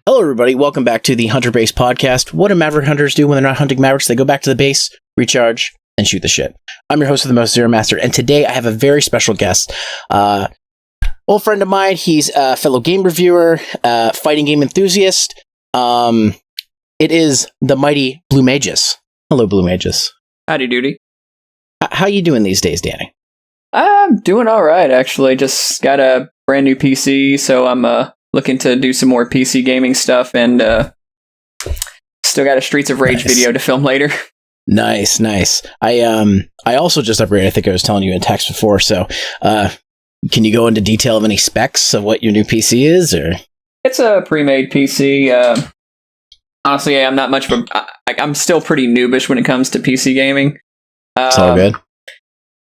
Hello, everybody. Welcome back to the Hunter Base Podcast. What do Maverick Hunters do when they're not hunting Mavericks? They go back to the base, recharge, and shoot the shit. I'm your host of the most, Zeromaster, and today I have a very special guest. Old friend of mine. He's a fellow game reviewer, fighting game enthusiast. It is the Mighty BlueMagus. Hello, BlueMagus. Howdy doody. How you doing these days, Danny? I'm doing all right, actually. Just got a brand new PC, so I'm looking to do some more PC gaming stuff, and still got a Streets of Rage video to film later. Nice. I also just upgraded. I think I was telling you in text before. So, can you go into detail of any specs of what your new PC is, or? It's a pre-made PC. Honestly, I'm not much of a. I'm still pretty noobish when it comes to PC gaming. It's all good.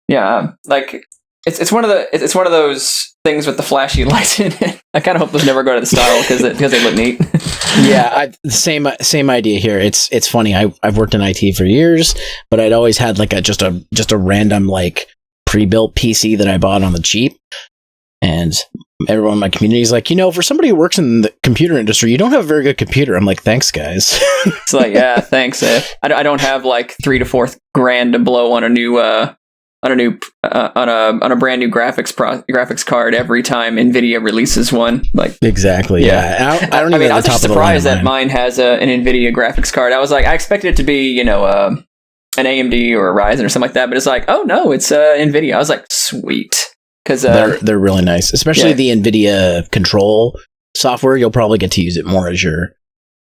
Yeah, like it's one of those things with the flashy lights in it. I kind of hope those never go to the style because they look neat. Yeah, same idea here. It's funny. I've worked in IT for years, but I'd always had like just a random like pre-built PC that I bought on the cheap, and everyone in my community is like, for somebody who works in the computer industry, you don't have a very good computer. I'm like, thanks, guys. It's like, yeah, thanks. I don't have like $3,000 to $4,000 to blow on a new. On a brand new graphics card every time NVIDIA releases one. Like exactly, yeah. I don't even. I was just surprised that mine has an NVIDIA graphics card. I was like, I expected it to be, an AMD or a Ryzen or something like that, but it's like, oh no, it's NVIDIA. I was like, sweet, because they're really nice, especially the NVIDIA control software. You'll probably get to use it more as you're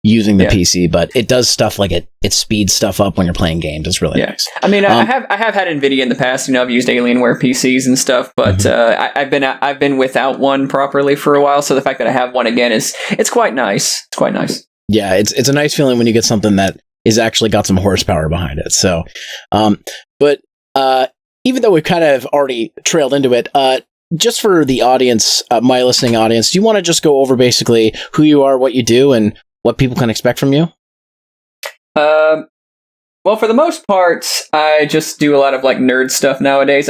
using the PC, but it does stuff like it speeds stuff up when you're playing games. It's really nice. I mean, I have had NVIDIA in the past. I've used Alienware PCs and stuff, but I've been without one properly for a while. So the fact that I have one again it's quite nice. It's quite nice. Yeah, it's a nice feeling when you get something that is actually got some horsepower behind it. So, but even though we've kind of already trailed into it, just for the audience, my listening audience, do you want to just go over basically who you are, what you do, and what people can expect from you? Well, for the most part, I just do a lot of like nerd stuff nowadays.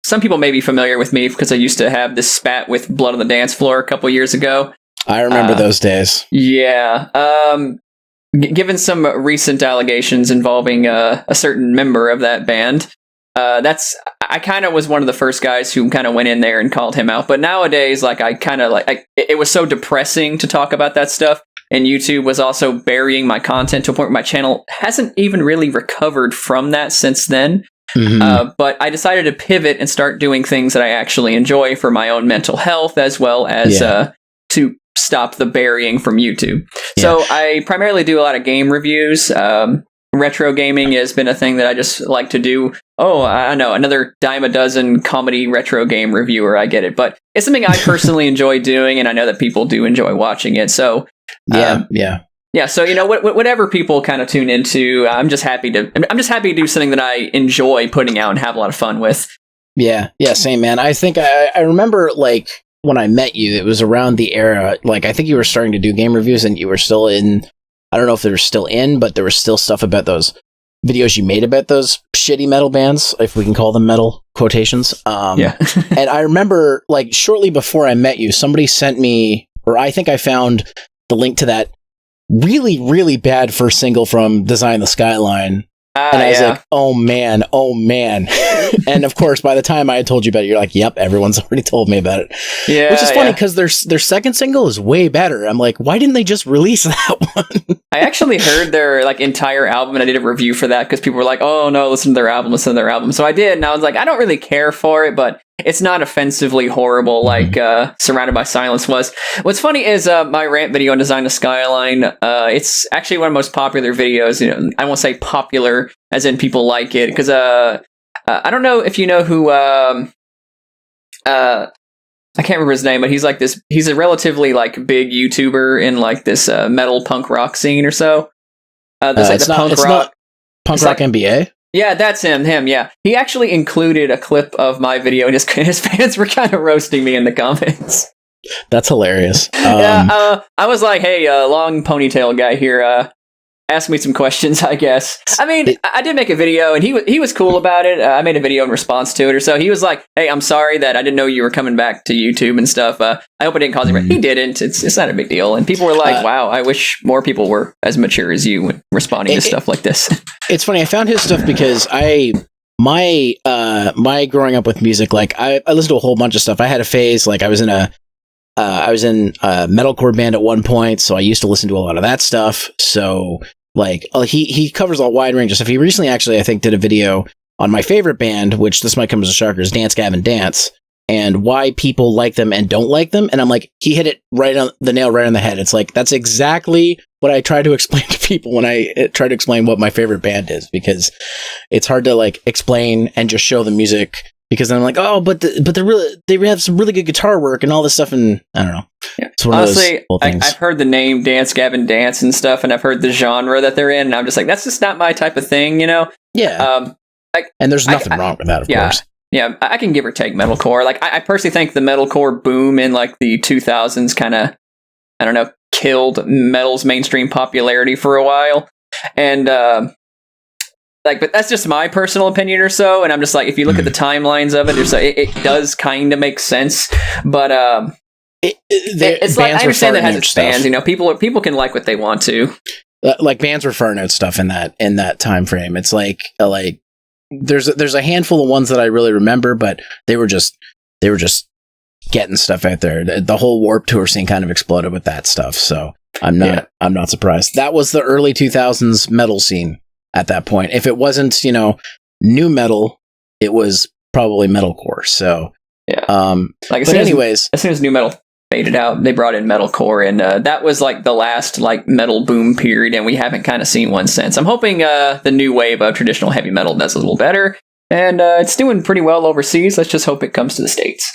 Some people may be familiar with me because I used to have this spat with Blood on the Dance Floor a couple years ago. I remember those days. Yeah. Given some recent allegations involving a certain member of that band, I kind of was one of the first guys who kind of went in there and called him out. But nowadays, like it was so depressing to talk about that stuff. And YouTube was also burying my content to a point where my channel hasn't even really recovered from that since then. Mm-hmm. But I decided to pivot and start doing things that I actually enjoy for my own mental health, as well as to stop the burying from YouTube. Yeah. So I primarily do a lot of game reviews. Retro gaming has been a thing that I just like to do. Oh, I know, another dime a dozen comedy retro game reviewer. I get it. But it's something I personally enjoy doing, and I know that people do enjoy watching it. So yeah. So whatever people kind of tune into, I'm just happy to do something that I enjoy putting out and have a lot of fun with. Yeah, same, man. I think I remember like when I met you, it was around the era. Like I think you were starting to do game reviews, and you were still in. I don't know if they were still in, but there was still stuff about those videos you made about those shitty metal bands, if we can call them metal quotations. And I remember, like, shortly before I met you, somebody sent me, or I think I found the link to that really, really bad first single from Design the Skyline. And I was like, oh man. And of course, by the time I had told you about it, you're like, yep, everyone's already told me about it. Yeah, which is funny because their second single is way better. I'm like, why didn't they just release that one? I actually heard their like entire album, and I did a review for that because people were like, oh no, listen to their album. So I did, and I was like, I don't really care for it, but it's not offensively horrible like Surrounded by Silence was. What's funny is my rant video on Design the Skyline, it's actually one of the most popular videos. I won't say popular as in people like it, because I don't know if you know who I can't remember his name, but he's like this. He's a relatively like big YouTuber in like this metal punk rock scene or so. It's not punk rock NBA. Yeah, that's him. Yeah, he actually included a clip of my video, and his fans were kind of roasting me in the comments. That's hilarious. I was like, "Hey, long ponytail guy here. ask me some questions, I guess. I mean, I did make a video, and he was cool about it. I made a video in response to it, or so. He was like, "Hey, I'm sorry that I didn't know you were coming back to YouTube and stuff. I hope I didn't cause you." He didn't. It's not a big deal. And people were like, "Wow, I wish more people were as mature as you when responding to stuff like this." It's funny. I found his stuff because my growing up with music, like I listened to a whole bunch of stuff. I had a phase, like I was in a metalcore band at one point, so I used to listen to a lot of that stuff. So like he covers a wide range of stuff. He recently actually, I think, did a video on my favorite band, which this might come as a shocker, is Dance Gavin Dance, and why people like them and don't like them. And I'm like, he hit it right on the nail, right on the head. It's like, that's exactly what I try to explain to people when I try to explain what my favorite band is, because it's hard to like explain and just show the music, because I'm like, oh, but they have some really good guitar work and all this stuff, and I don't know. Yeah. Honestly, I've heard the name Dance Gavin Dance and stuff, and I've heard the genre that they're in, and I'm just like, that's just not my type of thing, you know? Yeah. And there's nothing wrong with that, of course. Yeah, I can give or take metalcore. Like, I personally think the metalcore boom in like the 2000s kind of, I don't know, killed metal's mainstream popularity for a while, and but that's just my personal opinion or so. And I'm just like, if you look at the timelines of it, it does kind of make sense, but it's like, I understand that has its fans. You know, people can like what they want to. Like bands were farting out stuff in that time frame. It's like there's a handful of ones that I really remember, but they were just getting stuff out there. The whole Warped Tour scene kind of exploded with that stuff. So I'm not surprised. That was the early 2000s metal scene at that point. If it wasn't, new metal, it was probably metalcore. So yeah. As soon as new metal faded out, they brought in metalcore, and that was like the last like metal boom period, and we haven't kind of seen one since. I'm hoping the new wave of traditional heavy metal does a little better, and it's doing pretty well overseas. Let's just hope it comes to the States.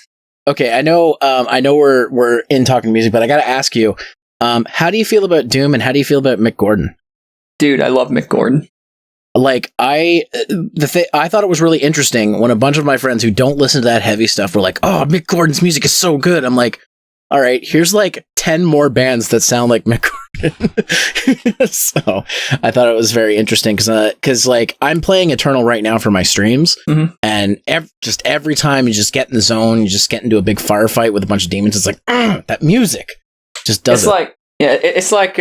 Okay, I know we're in talking music, but I got to ask you, how do you feel about Doom, and how do you feel about Mick Gordon? Dude, I love Mick Gordon. Like, I thought it was really interesting when a bunch of my friends who don't listen to that heavy stuff were like, "Oh, Mick Gordon's music is so good." I'm like, all right, here's like 10 more bands that sound like Mick Gordon. So I thought it was very interesting because like I'm playing Eternal right now for my streams, and every time you just get in the zone, you just get into a big firefight with a bunch of demons. It's like, that music just does it. It's like,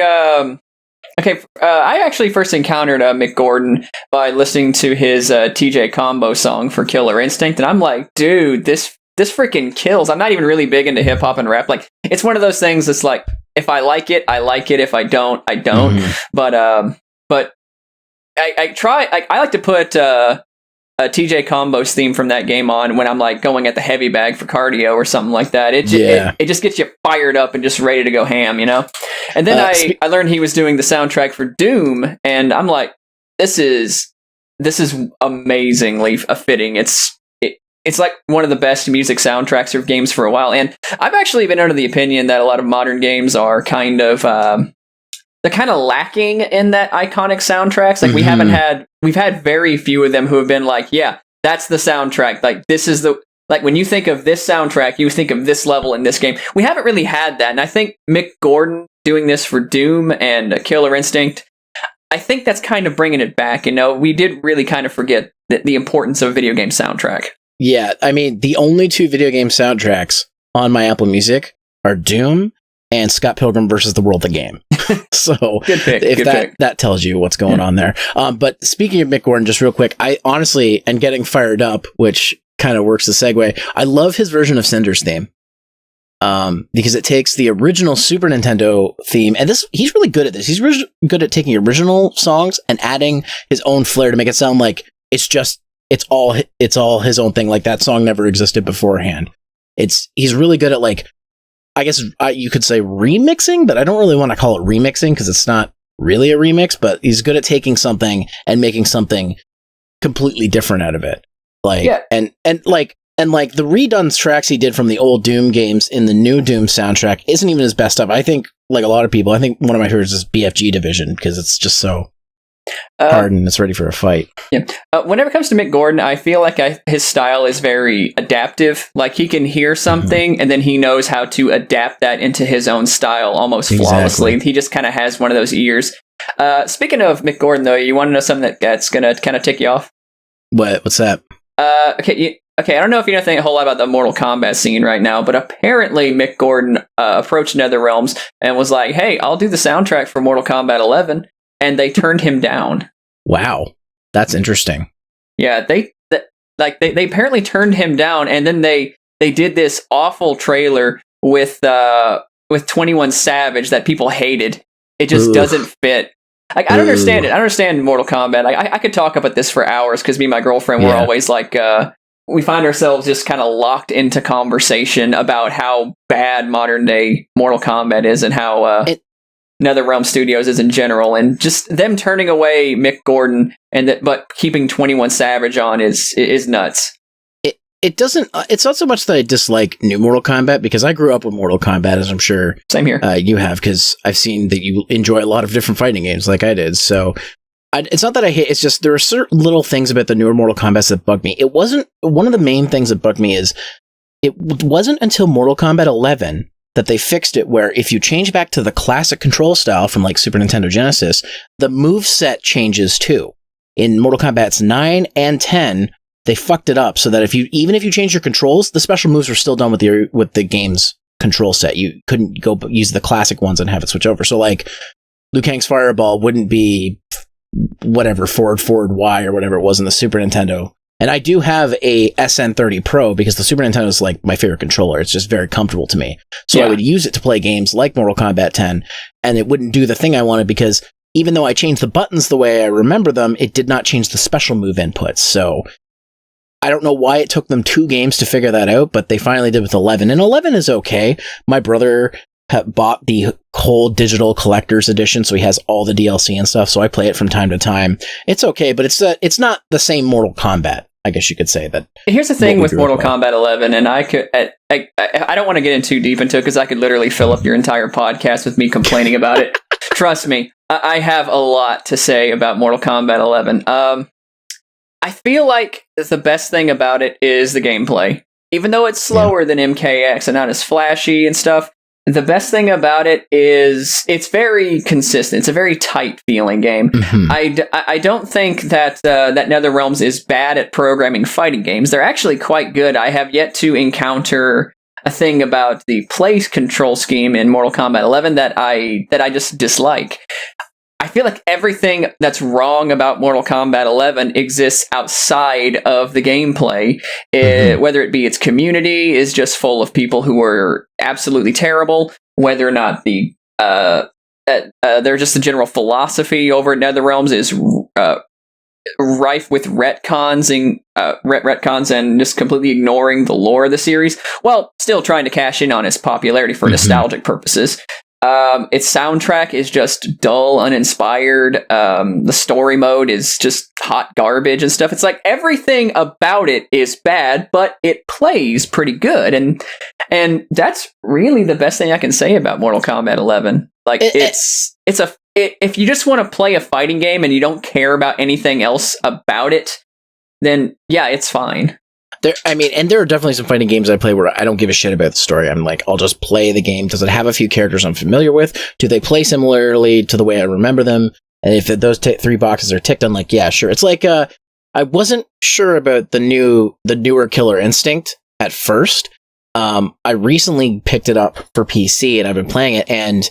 okay, I actually first encountered Mick Gordon by listening to his TJ Combo song for Killer Instinct, and I'm like, dude, this freaking kills. I'm not even really big into hip hop and rap. Like, it's one of those things that's like, if I like it, I like it. If I don't, I don't. But I try. I like to put a TJ Combo's theme from that game on when I'm like going at the heavy bag for cardio or something like that. It just gets you fired up and just ready to go ham, you know. And then I learned he was doing the soundtrack for Doom, and I'm like, this is amazingly fitting. It's like one of the best music soundtracks of games for a while. And I've actually been under the opinion that a lot of modern games are kind of they're kind of lacking in that iconic soundtracks. Like we've had very few of them who have been like, yeah, that's the soundtrack. Like, this is when you think of this soundtrack, you think of this level in this game. We haven't really had that. And I think Mick Gordon doing this for Doom and Killer Instinct, I think that's kind of bringing it back. We did really kind of forget the importance of a video game soundtrack. Yeah, I mean, the only two video game soundtracks on my Apple Music are Doom and Scott Pilgrim versus the World the Game. So good pick. That tells you what's going on there. But speaking of Mick Gordon, just real quick, I honestly, and getting fired up, which kind of works the segue, I love his version of Cinder's theme. Because it takes the original Super Nintendo theme, and he's really good at this. He's good at taking original songs and adding his own flair to make it sound like it's all his own thing. Like, that song never existed beforehand. He's really good at, like, I guess you could say remixing, but I don't really want to call it remixing because it's not really a remix, but he's good at taking something and making something completely different out of it. Like, yeah. and the redone tracks he did from the old Doom games in the new Doom soundtrack isn't even his best stuff. I think, like a lot of people, I think one of my favorites is BFG Division because it's just so hard and it's ready for a fight. Yeah. Whenever it comes to Mick Gordon, I feel like his style is very adaptive. Like, he can hear something and then he knows how to adapt that into his own style almost flawlessly. He just kind of has one of those ears. Speaking of Mick Gordon, though, you want to know something that's going to kind of tick you off? What's that? Okay, I don't know if you know anything a whole lot about the Mortal Kombat scene right now, but apparently Mick Gordon approached NetherRealms and was like, "Hey, I'll do the soundtrack for Mortal Kombat 11," and they turned him down. Wow, that's interesting. Yeah, they apparently turned him down, and then they did this awful trailer with 21 Savage that people hated. It just doesn't fit. Like, I don't understand it. I don't understand Mortal Kombat. I could talk about this for hours because me and my girlfriend were always like, we find ourselves just kind of locked into conversation about how bad modern day Mortal Kombat is and how NetherRealm Studios is in general, and just them turning away Mick Gordon but keeping 21 Savage on is nuts. It doesn't. It's not so much that I dislike new Mortal Kombat, because I grew up with Mortal Kombat, as I'm sure same here. You have, because I've seen that you enjoy a lot of different fighting games, like I did. So it's not that I hate. It's just there are certain little things about the newer Mortal Kombat that bug me. It wasn't one of the main things that bugged me. Is it wasn't until Mortal Kombat 11 that they fixed it, where if you change back to the classic control style from like Super Nintendo Genesis, the moveset changes too. In Mortal Kombat's 9 and 10. They fucked it up so that even if you change your controls, the special moves were still done with the game's control set. You couldn't go use the classic ones and have it switch over. So like Liu Kang's Fireball wouldn't be whatever forward Y or whatever it was in the Super Nintendo. And I do have a SN30 Pro because the Super Nintendo is like my favorite controller. It's just very comfortable to me. So I would use it to play games like Mortal Kombat 10, and it wouldn't do the thing I wanted, because even though I changed the buttons the way I remember them, it did not change the special move inputs. So I don't know why it took them 2 games to figure that out, but they finally did with 11. And 11 is okay. My brother bought the whole digital collector's edition, so he has all the DLC and stuff, so I play it from time to time. It's okay, but it's not the same Mortal Kombat, I guess you could say. That. Here's the thing with Mortal Kombat 11, and I don't want to get in too deep into it, because I could literally fill up your entire podcast with me complaining about it. Trust me, I have a lot to say about Mortal Kombat 11. I feel like the best thing about it is the gameplay. Even though it's slower than MKX and not as flashy and stuff, the best thing about it is it's very consistent. It's a very tight feeling game. Mm-hmm. I don't think that NetherRealms is bad at programming fighting games. They're actually quite good. I have yet to encounter a thing about the play control scheme in Mortal Kombat 11 that I just dislike. I feel like everything that's wrong about Mortal Kombat 11 exists outside of the gameplay. Whether it be its community is just full of people who are absolutely terrible, whether or not they're just the general philosophy over at NetherRealms is rife with retcons and just completely ignoring the lore of the series, while still trying to cash in on its popularity for nostalgic purposes. Its soundtrack is just dull, uninspired. The story mode is just hot garbage and stuff. It's like everything about it is bad, but it plays pretty good, and that's really the best thing I can say about Mortal Kombat 11. Like if you just want to play a fighting game and you don't care about anything else about it, then yeah, it's fine. There are definitely some fighting games I play where I don't give a shit about the story. I'm like, I'll just play the game. Does it have a few characters I'm familiar with? Do they play similarly to the way I remember them? And if those 3 boxes are ticked, I'm like, yeah, sure. It's like, I wasn't sure about the newer Killer Instinct at first. I recently picked it up for PC and I've been playing it, and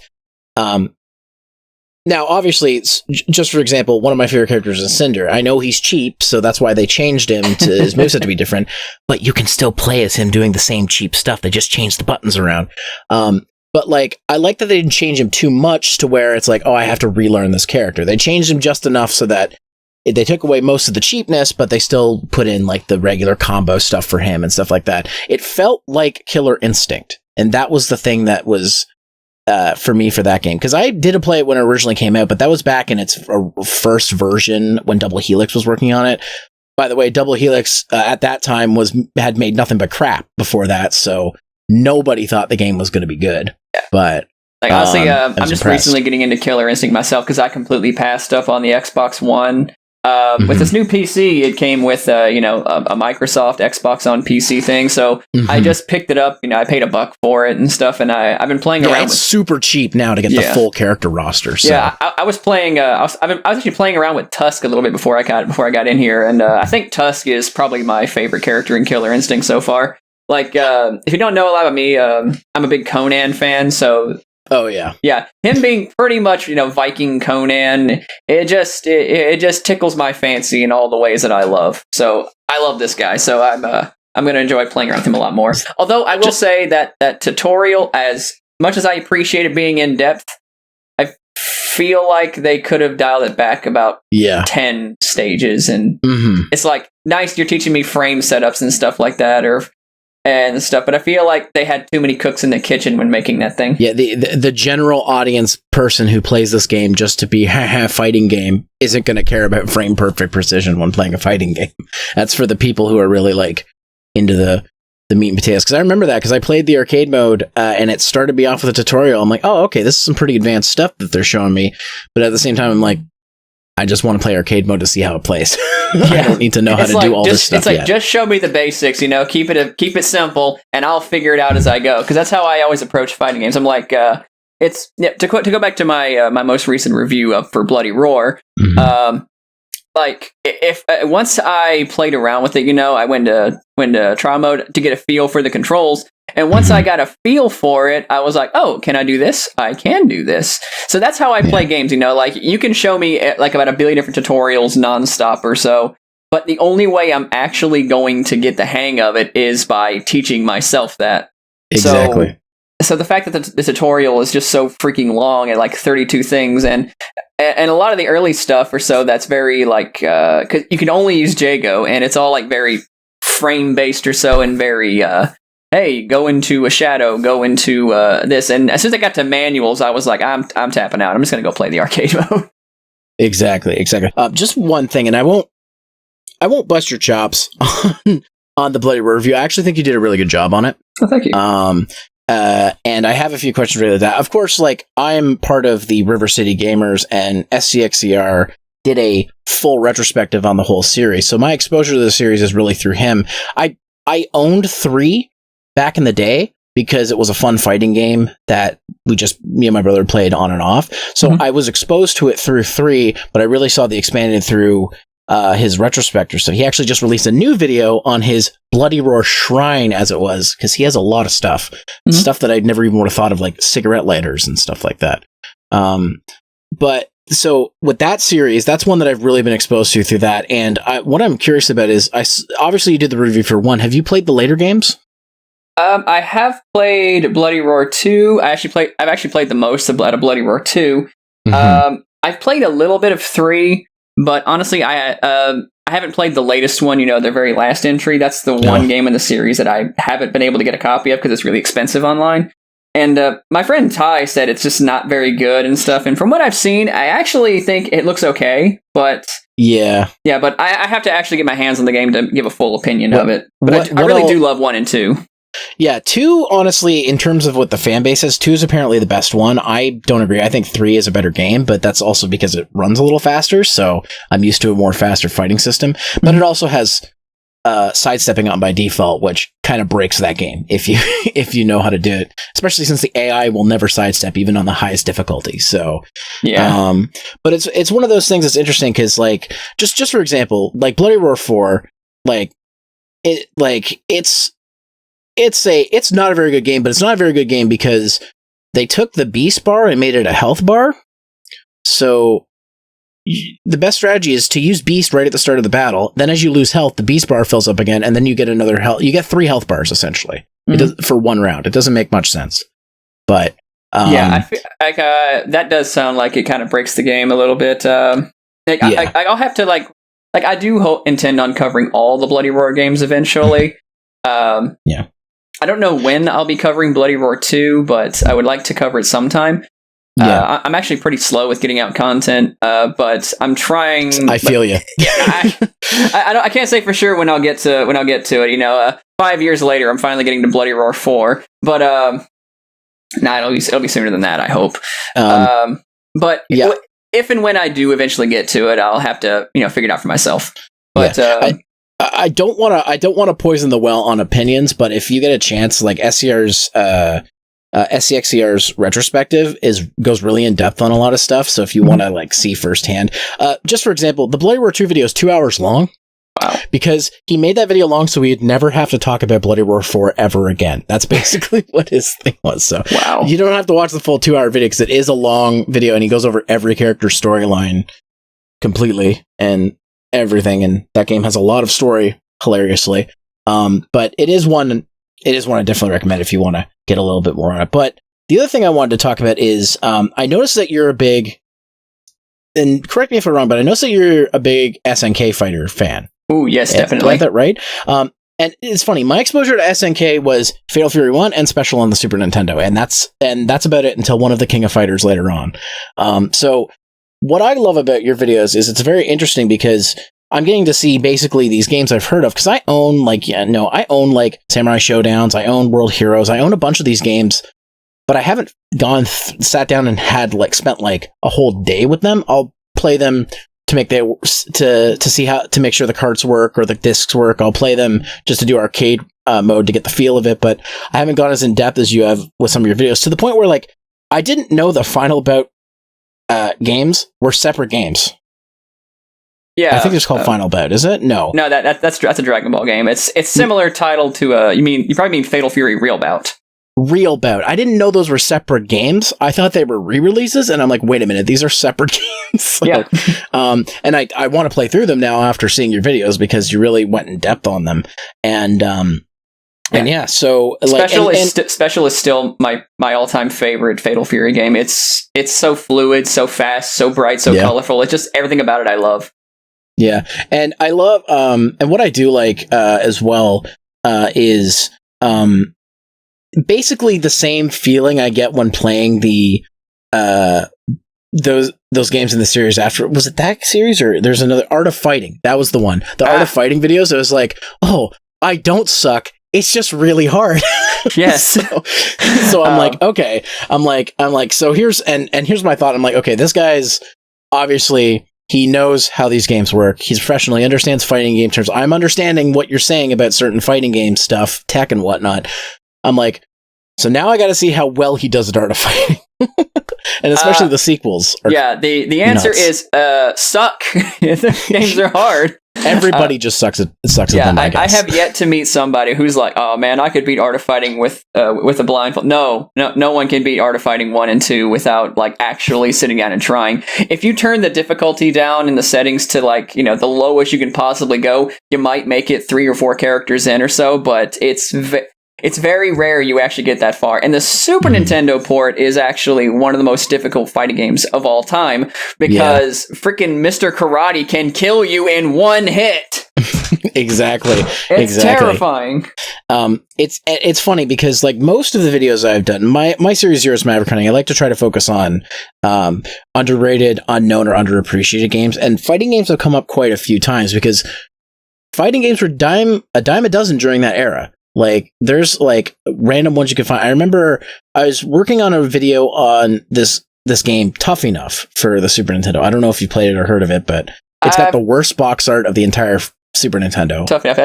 now, obviously, just for example, one of my favorite characters is Cinder. I know he's cheap, so that's why they changed him to his moveset to be different, but you can still play as him doing the same cheap stuff. They just changed the buttons around. But like, I like that they didn't change him too much to where it's like, oh, I have to relearn this character. They changed him just enough so that they took away most of the cheapness, but they still put in like the regular combo stuff for him and stuff like that. It felt like Killer Instinct, and that was the thing that was for me for that game, because I did play it when it originally came out, but that was back in its first version when Double Helix was working on it. By the way, Double Helix at that time had made nothing but crap before that, so nobody thought the game was going to be good. But like honestly, I'm just recently getting into Killer Instinct myself because I completely passed up on the Xbox One With this new PC, it came with a Microsoft Xbox on PC thing. So I just picked it up. I paid $1 for it and stuff, and I've been playing around. It's super cheap now to get the full character roster. So. Yeah, I was playing. I was actually playing around with Tusk a little bit before I got in here, and I think Tusk is probably my favorite character in Killer Instinct so far. Like, if you don't know a lot about me, I'm a big Conan fan, so. Oh yeah, him being pretty much Viking Conan, it just tickles my fancy in all the ways that I love. So I love this guy. So I'm gonna enjoy playing around with him a lot more. Although I will say that tutorial, as much as I appreciate it being in depth, I feel like they could have dialed it back about 10 stages, and it's like nice you're teaching me frame setups and stuff like that, and stuff, but I feel like they had too many cooks in the kitchen when making that thing. Yeah, the general audience person who plays this game just to be fighting game isn't going to care about frame perfect precision when playing a fighting game. That's for the people who are really like into the meat and potatoes. Because I remember that because I played the arcade mode and it started me off with a tutorial. I'm like, oh, okay, this is some pretty advanced stuff that they're showing me. But at the same time, I'm like, I just want to play arcade mode to see how it plays. I don't need to know how to do all this stuff. It's like, just show me the basics, keep it simple, and I'll figure it out as I go. Because that's how I always approach fighting games. I'm like, to go back to my my most recent review for Bloody Roar. Like if once I played around with it, I went to trial mode to get a feel for the controls. And once I got a feel for it, I was like, oh, can I do this? I can do this. So that's how I play games, like you can show me like about 1 billion different tutorials nonstop or so. But the only way I'm actually going to get the hang of it is by teaching myself that. Exactly. So the fact that the tutorial is just so freaking long at like 32 things and a lot of the early stuff or so that's very like, cause you can only use Jago and it's all like very frame based or so and very, hey, go into a shadow, go into this. And as soon as I got to manuals, I was like, I'm tapping out. I'm just going to go play the arcade mode. Exactly. Just one thing, and I won't bust your chops on the Bloody Roar review. I actually think you did a really good job on it. Oh, thank you. And I have a few questions related to that. Of course, like I'm part of the River City Gamers, and SCXCR did a full retrospective on the whole series. So my exposure to the series is really through him. I owned 3 back in the day because it was a fun fighting game that me and my brother played on and off. So I was exposed to it through 3, but I really saw the expanded through his retrospective. So he actually just released a new video on his Bloody Roar Shrine, as it was, because he has a lot of stuff that I'd never even would have thought of, like cigarette lighters and stuff like that. But so with that series, that's one that I've really been exposed to through that. And what I'm curious about is, obviously you did the review for 1. Have you played the later games? I have played Bloody Roar 2. I've actually played the most out of Bloody Roar 2. I've played a little bit of 3, but honestly, I haven't played the latest one. The very last entry. That's the one game in the series that I haven't been able to get a copy of because it's really expensive online. And my friend Ty said it's just not very good and stuff. And from what I've seen, I actually think it looks okay. But but I have to actually get my hands on the game to give a full opinion of it. But I really do love 1 and 2. Yeah, 2, honestly, in terms of what the fan base says, 2 is apparently the best one. I don't agree. I think 3 is a better game, but that's also because it runs a little faster, so I'm used to a more faster fighting system. But it also has sidestepping on by default, which kind of breaks that game if you know how to do it, especially since the AI will never sidestep even on the highest difficulty. So but it's one of those things that's interesting because, like, just for example, like Bloody Roar 4, it's not a very good game, but it's not a very good game because they took the beast bar and made it a health bar. So the best strategy is to use beast right at the start of the battle. Then as you lose health, the beast bar fills up again, and then you get another health. You get 3 health bars essentially for 1 round. It doesn't make much sense, but I feel like that does sound like it kind of breaks the game a little bit. I'll have to I do intend on covering all the Bloody Roar games eventually. I don't know when I'll be covering Bloody Roar 2, but I would like to cover it sometime. I'm actually pretty slow with getting out content, but I'm trying. I feel you. I can't say for sure when I'll get to it. 5 years later, I'm finally getting to Bloody Roar 4, but it'll be sooner than that, I hope. if and when I do eventually get to it, I'll have to figure it out for myself. But I don't want to poison the well on opinions, but if you get a chance, like SCR's SCXCR's retrospective goes really in depth on a lot of stuff. So if you want to like see firsthand, just for example, the Bloody Roar 2 video is 2 hours long. Wow. Because he made that video long so we'd never have to talk about Bloody Roar 4 ever again. That's basically what his thing was. So wow. You don't have to watch the full 2 hour video because it is a long video and he goes over every character's storyline completely and everything. And that game has a lot of story, hilariously. But it is one I definitely recommend if you want to get a little bit more on it. But the other thing I wanted to talk about is I noticed that you're a big, and correct me if I'm wrong, but I noticed that you're a big SNK fighter fan. Oh, yes, definitely. Do I have that right? And it's funny, my exposure to SNK was Fatal Fury 1 and Special on the Super Nintendo, and that's about it until one of the King of Fighters later on. So what I love about your videos is it's very interesting because I'm getting to see basically these games I've heard of, because I own like Samurai Showdowns, I own World Heroes, I own a bunch of these games, but I haven't sat down and spent like a whole day with them. I'll play them to make sure the cards work or the discs work. I'll play them just to do arcade mode to get the feel of it, but I haven't gone as in depth as you have with some of your videos, to the point where like I didn't know the Final Bout games were separate games. Yeah, I think it's called Final Bout. Is it? No, that's a Dragon Ball game. It's similar title to you probably mean Fatal Fury Real Bout. Real Bout. I didn't know those were separate games. I thought they were re-releases, and I'm like, wait a minute, these are separate games. So, yeah. And I want to play through them now after seeing your videos because you really went in depth on them. And so Special is still my all-time favorite Fatal Fury game. It's so fluid, so fast, so bright, so colorful. It's just everything about it I love. Yeah, and I love and what I do like as well is basically the same feeling I get when playing the those games in the series after. Was it that series or there's another Art of Fighting? That was the one. The Art of Fighting videos. It was like, oh, I don't suck. It's just really hard. Yes. so I'm like, okay. I'm like, so here's my thought. I'm like, okay, this guy's obviously, he knows how these games work. He's professional. He understands fighting game terms. I'm understanding what you're saying about certain fighting game stuff, tech and whatnot. I'm like, so now I got to see how well he does at Art of Fighting. And especially the sequels. The answer is suck. The games are hard. Everybody just sucks at them, I guess. I have yet to meet somebody who's like, oh man, I could beat Art of Fighting with a blindfold. No one can beat Art of Fighting 1 and 2 without like actually sitting down and trying. If you turn the difficulty down in the settings to like, the lowest you can possibly go, you might make it 3 or 4 characters in or so, but it's very rare you actually get that far. And the Super Nintendo port is actually one of the most difficult fighting games of all time because freaking Mr. Karate can kill you in one hit. Exactly. It's terrifying. It's funny because like most of the videos I've done, my series Zero's Maverick Hunting, I like to try to focus on underrated, unknown, or underappreciated games. And fighting games have come up quite a few times because fighting games were a dime a dozen during that era. Like, there's, like, random ones you can find. I remember I was working on a video on this game, Tough Enough, for the Super Nintendo. I don't know if you played it or heard of it, but it's got the worst box art of the entire Super Nintendo. Tough Enough.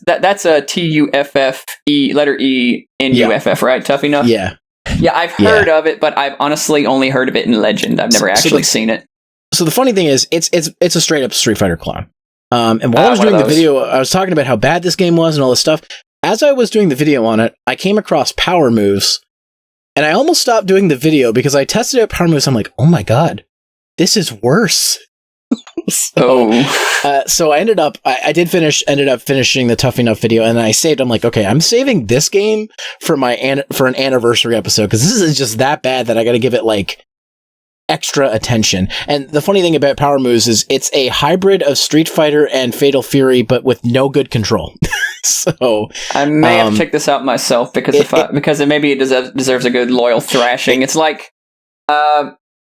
That's a T-U-F-F-E, letter E-N-U-F-F, right? Tough Enough? Yeah. Yeah, I've heard of it, but I've honestly only heard of it in legend. I've never actually seen it. So the funny thing is, it's a straight-up Street Fighter clone. And while I was doing the video, I was talking about how bad this game was and all this stuff. As I was doing the video on it, I came across Power Moves, and I almost stopped doing the video because I tested out Power Moves. I'm like, oh my god, this is worse. So I ended up finishing the Tough Enough video, and I saved. I'm like, okay, I'm saving this game for an anniversary episode because this is just that bad that I got to give it like extra attention. And the funny thing about Power Moves is it's a hybrid of Street Fighter and Fatal Fury, but with no good control. So I may have to check this out myself because maybe it deserves a good loyal thrashing. It's like,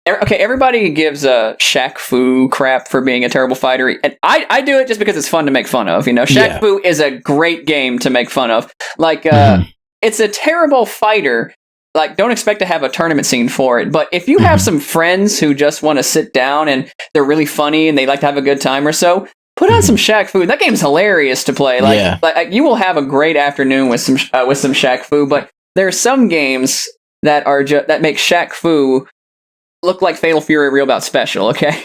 everybody gives a Shaq Fu crap for being a terrible fighter, and I do it just because it's fun to make fun of. Shaq Fu is a great game to make fun of. Like, it's a terrible fighter. like, don't expect to have a tournament scene for it. But if you have some friends who just want to sit down and they're really funny and they like to have a good time or so, put on some Shaq Fu. That game's hilarious to play. Like you will have a great afternoon with some Shaq Fu. But there are some games that are that make Shaq Fu look like Fatal Fury Real Bout Special. Okay.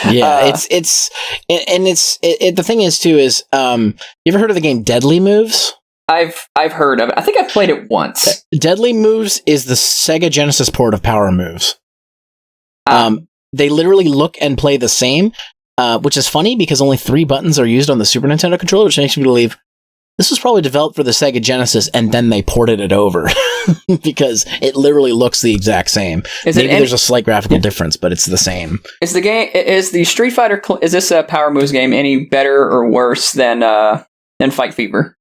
Yeah, the thing is too is you ever heard of the game Deadly Moves? I've heard of it. I think I've played it once. Deadly Moves is the Sega Genesis port of Power Moves. They literally look and play the same, which is funny because only 3 buttons are used on the Super Nintendo controller, which makes me believe this was probably developed for the Sega Genesis and then they ported it over because it literally looks the exact same. Maybe there's a slight graphical difference, but it's the same. Is the Street Fighter? Is this a Power Moves game any better or worse than Fight Fever?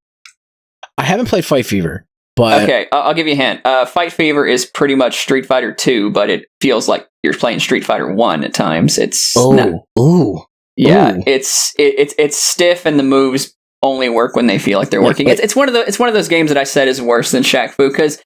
I haven't played Fight Fever, but okay, I'll give you a hint. Fight Fever is pretty much Street Fighter 2, but it feels like you're playing Street Fighter 1 at times. It's it's stiff and the moves only work when they feel like they're working. It's one of those games that I said is worse than Shaq Fu, because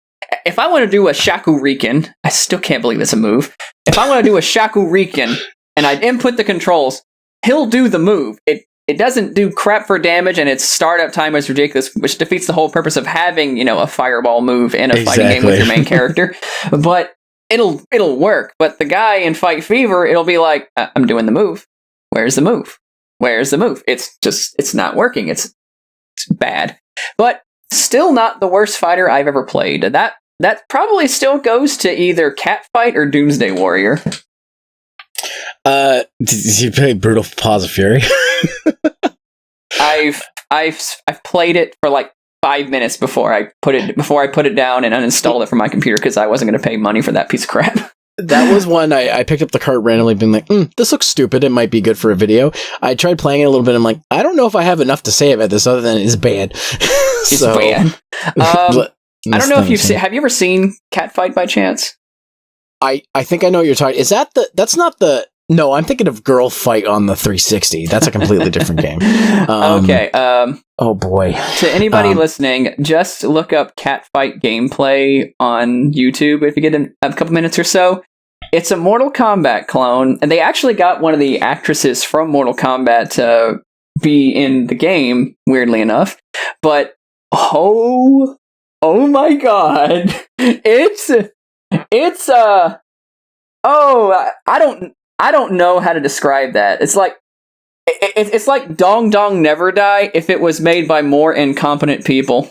if I want to do a Shakuriken, I still can't believe it's a move. If I want to do a Shakuriken and I input the controls, he'll do the move. It doesn't do crap for damage, and its startup time is ridiculous, which defeats the whole purpose of having, a fireball move in a fighting game with your main character. But it'll work. But the guy in Fight Fever, it'll be like, I'm doing the move. Where's the move? Where's the move? It's not working. It's bad. But still not the worst fighter I've ever played. That probably still goes to either Catfight or Doomsday Warrior. Did you play Brutal Paws of Fury? I've played it for like 5 minutes before I put it down and uninstalled it from my computer because I wasn't going to pay money for that piece of crap. That was one I picked up the cart randomly, being like, this looks stupid. It might be good for a video. I tried playing it a little bit. I'm like, I don't know if I have enough to say about this other than it's bad. It's bad. I don't know if have you ever seen Catfight by chance? I think I know what you're talking. Is that's not the... No, I'm thinking of Girl Fight on the 360. That's a completely different game. Okay. Oh boy. To anybody listening, just look up Catfight gameplay on YouTube if you get a couple minutes or so. It's a Mortal Kombat clone, and they actually got one of the actresses from Mortal Kombat to be in the game, weirdly enough. But oh my god. I don't know how to describe that. It's like Dong Dong Never Die if it was made by more incompetent people.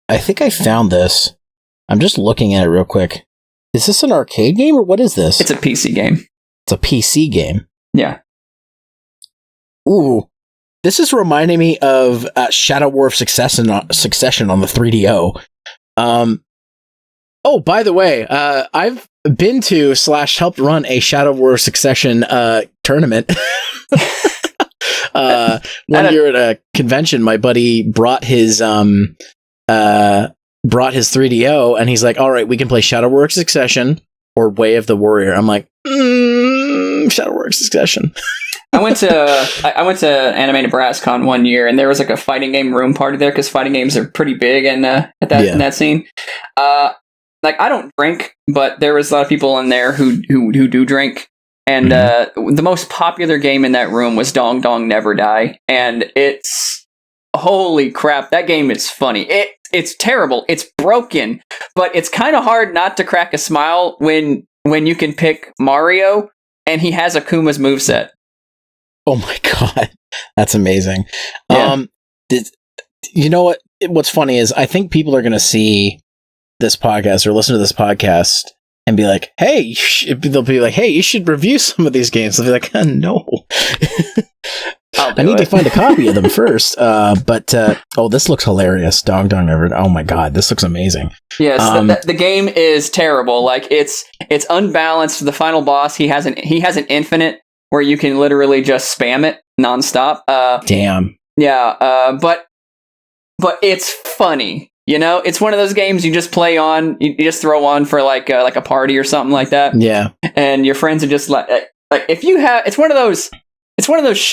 I think I found this. I'm just looking at it real quick. Is this an arcade game or what is this? It's a PC game. It's a PC game. Yeah. Ooh. This is reminding me of Shadow War of Succession on the 3DO. Oh, by the way, I've been to / helped run a Shadow War of Succession tournament. One year at a convention, my buddy brought his 3DO, and he's like, "All right, we can play Shadow War of Succession or Way of the Warrior." I'm like, Shadow War of Succession. I went to Anime NebraskaCon one year, and there was like a fighting game room party there because fighting games are pretty big in that scene. Like, I don't drink, but there was a lot of people in there who do drink. And the most popular game in that room was Dong Dong Never Die. And it's... Holy crap, that game is funny. It's terrible. It's broken. But it's kind of hard not to crack a smile when you can pick Mario and he has Akuma's moveset. Oh my god. That's amazing. Yeah. You know what? What's funny is I think people are going to see this podcast or listen to this podcast and be like, hey, they'll be like, hey, you should review some of these games. They'll be like, no. I need to find a copy of them first. But this looks hilarious. Dong Dong Never. Oh my god, this looks amazing. Yes, the game is terrible. Like, it's unbalanced. The final boss, he has an infinite where you can literally just spam it nonstop. Damn. Yeah. But it's funny. It's one of those games you just play on. You just throw on for like a party or something like that. Yeah. And your friends are just like if you have. It's one of those. It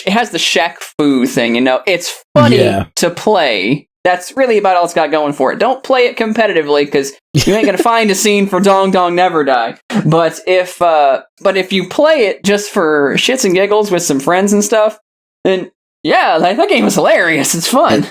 has the Shaq Fu thing. It's funny to play. that's really about all it's got going for it. Don't play it competitively because you ain't gonna find a scene for Dong Dong Never Die. But if you play it just for shits and giggles with some friends and stuff, then yeah, that game is hilarious. It's fun.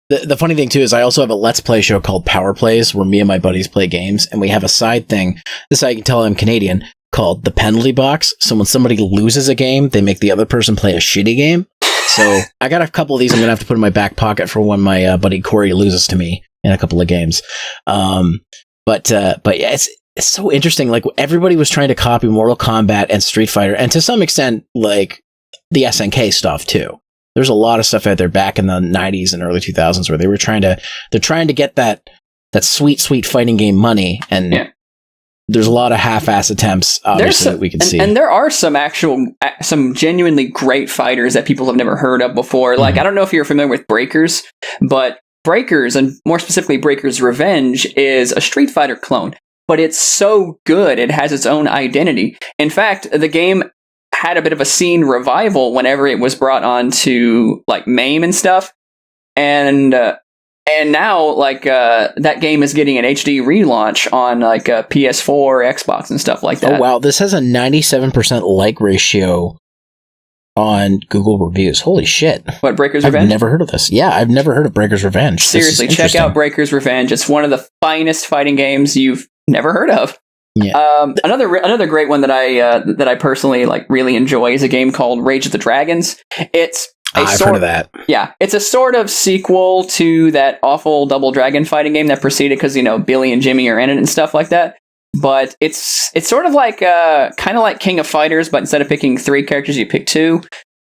The funny thing too is I also have a Let's Play show called Power Plays where me and my buddies play games, and we have a side thing. This is how you can tell I'm Canadian, called the penalty box. So when somebody loses a game, they make the other person play a shitty game. So I got a couple of these I'm going to have to put in my back pocket for when my buddy Corey loses to me in a couple of games. But yeah, it's so interesting. Like everybody was trying to copy Mortal Kombat and Street Fighter, and to some extent, like the SNK stuff too. There's a lot of stuff out there back in the 90s and early 2000s where they're trying to get that sweet fighting game money, and yeah. There's a lot of half-ass attempts, obviously, that we can see. And there are some genuinely great fighters that people have never heard of before. Like, I don't know if you're familiar with Breakers, but Breakers, and more specifically Breakers Revenge, is a Street Fighter clone. But it's so good, it has its own identity. In fact, the game had a bit of a scene revival whenever it was brought on to, like, MAME and stuff. And now, like, that game is getting an HD relaunch on, like, PS4, Xbox, and stuff like that. Oh, wow. This has a 97% like ratio on Google reviews. Holy shit. What, Breakers Revenge? I've never heard of this. Yeah, I've never heard of Breakers Revenge. Seriously, check out Breakers Revenge. It's one of the finest fighting games you've never heard of. Yeah. Another great one that I personally, like, really enjoy is a game called Rage of the Dragons. I've heard of that. Yeah, it's a sort of sequel to that awful Double Dragon fighting game that preceded, because, you know, Billy and Jimmy are in it and stuff like that. But it's sort of like kind of like King of Fighters, but instead of picking 3 characters, you pick 2.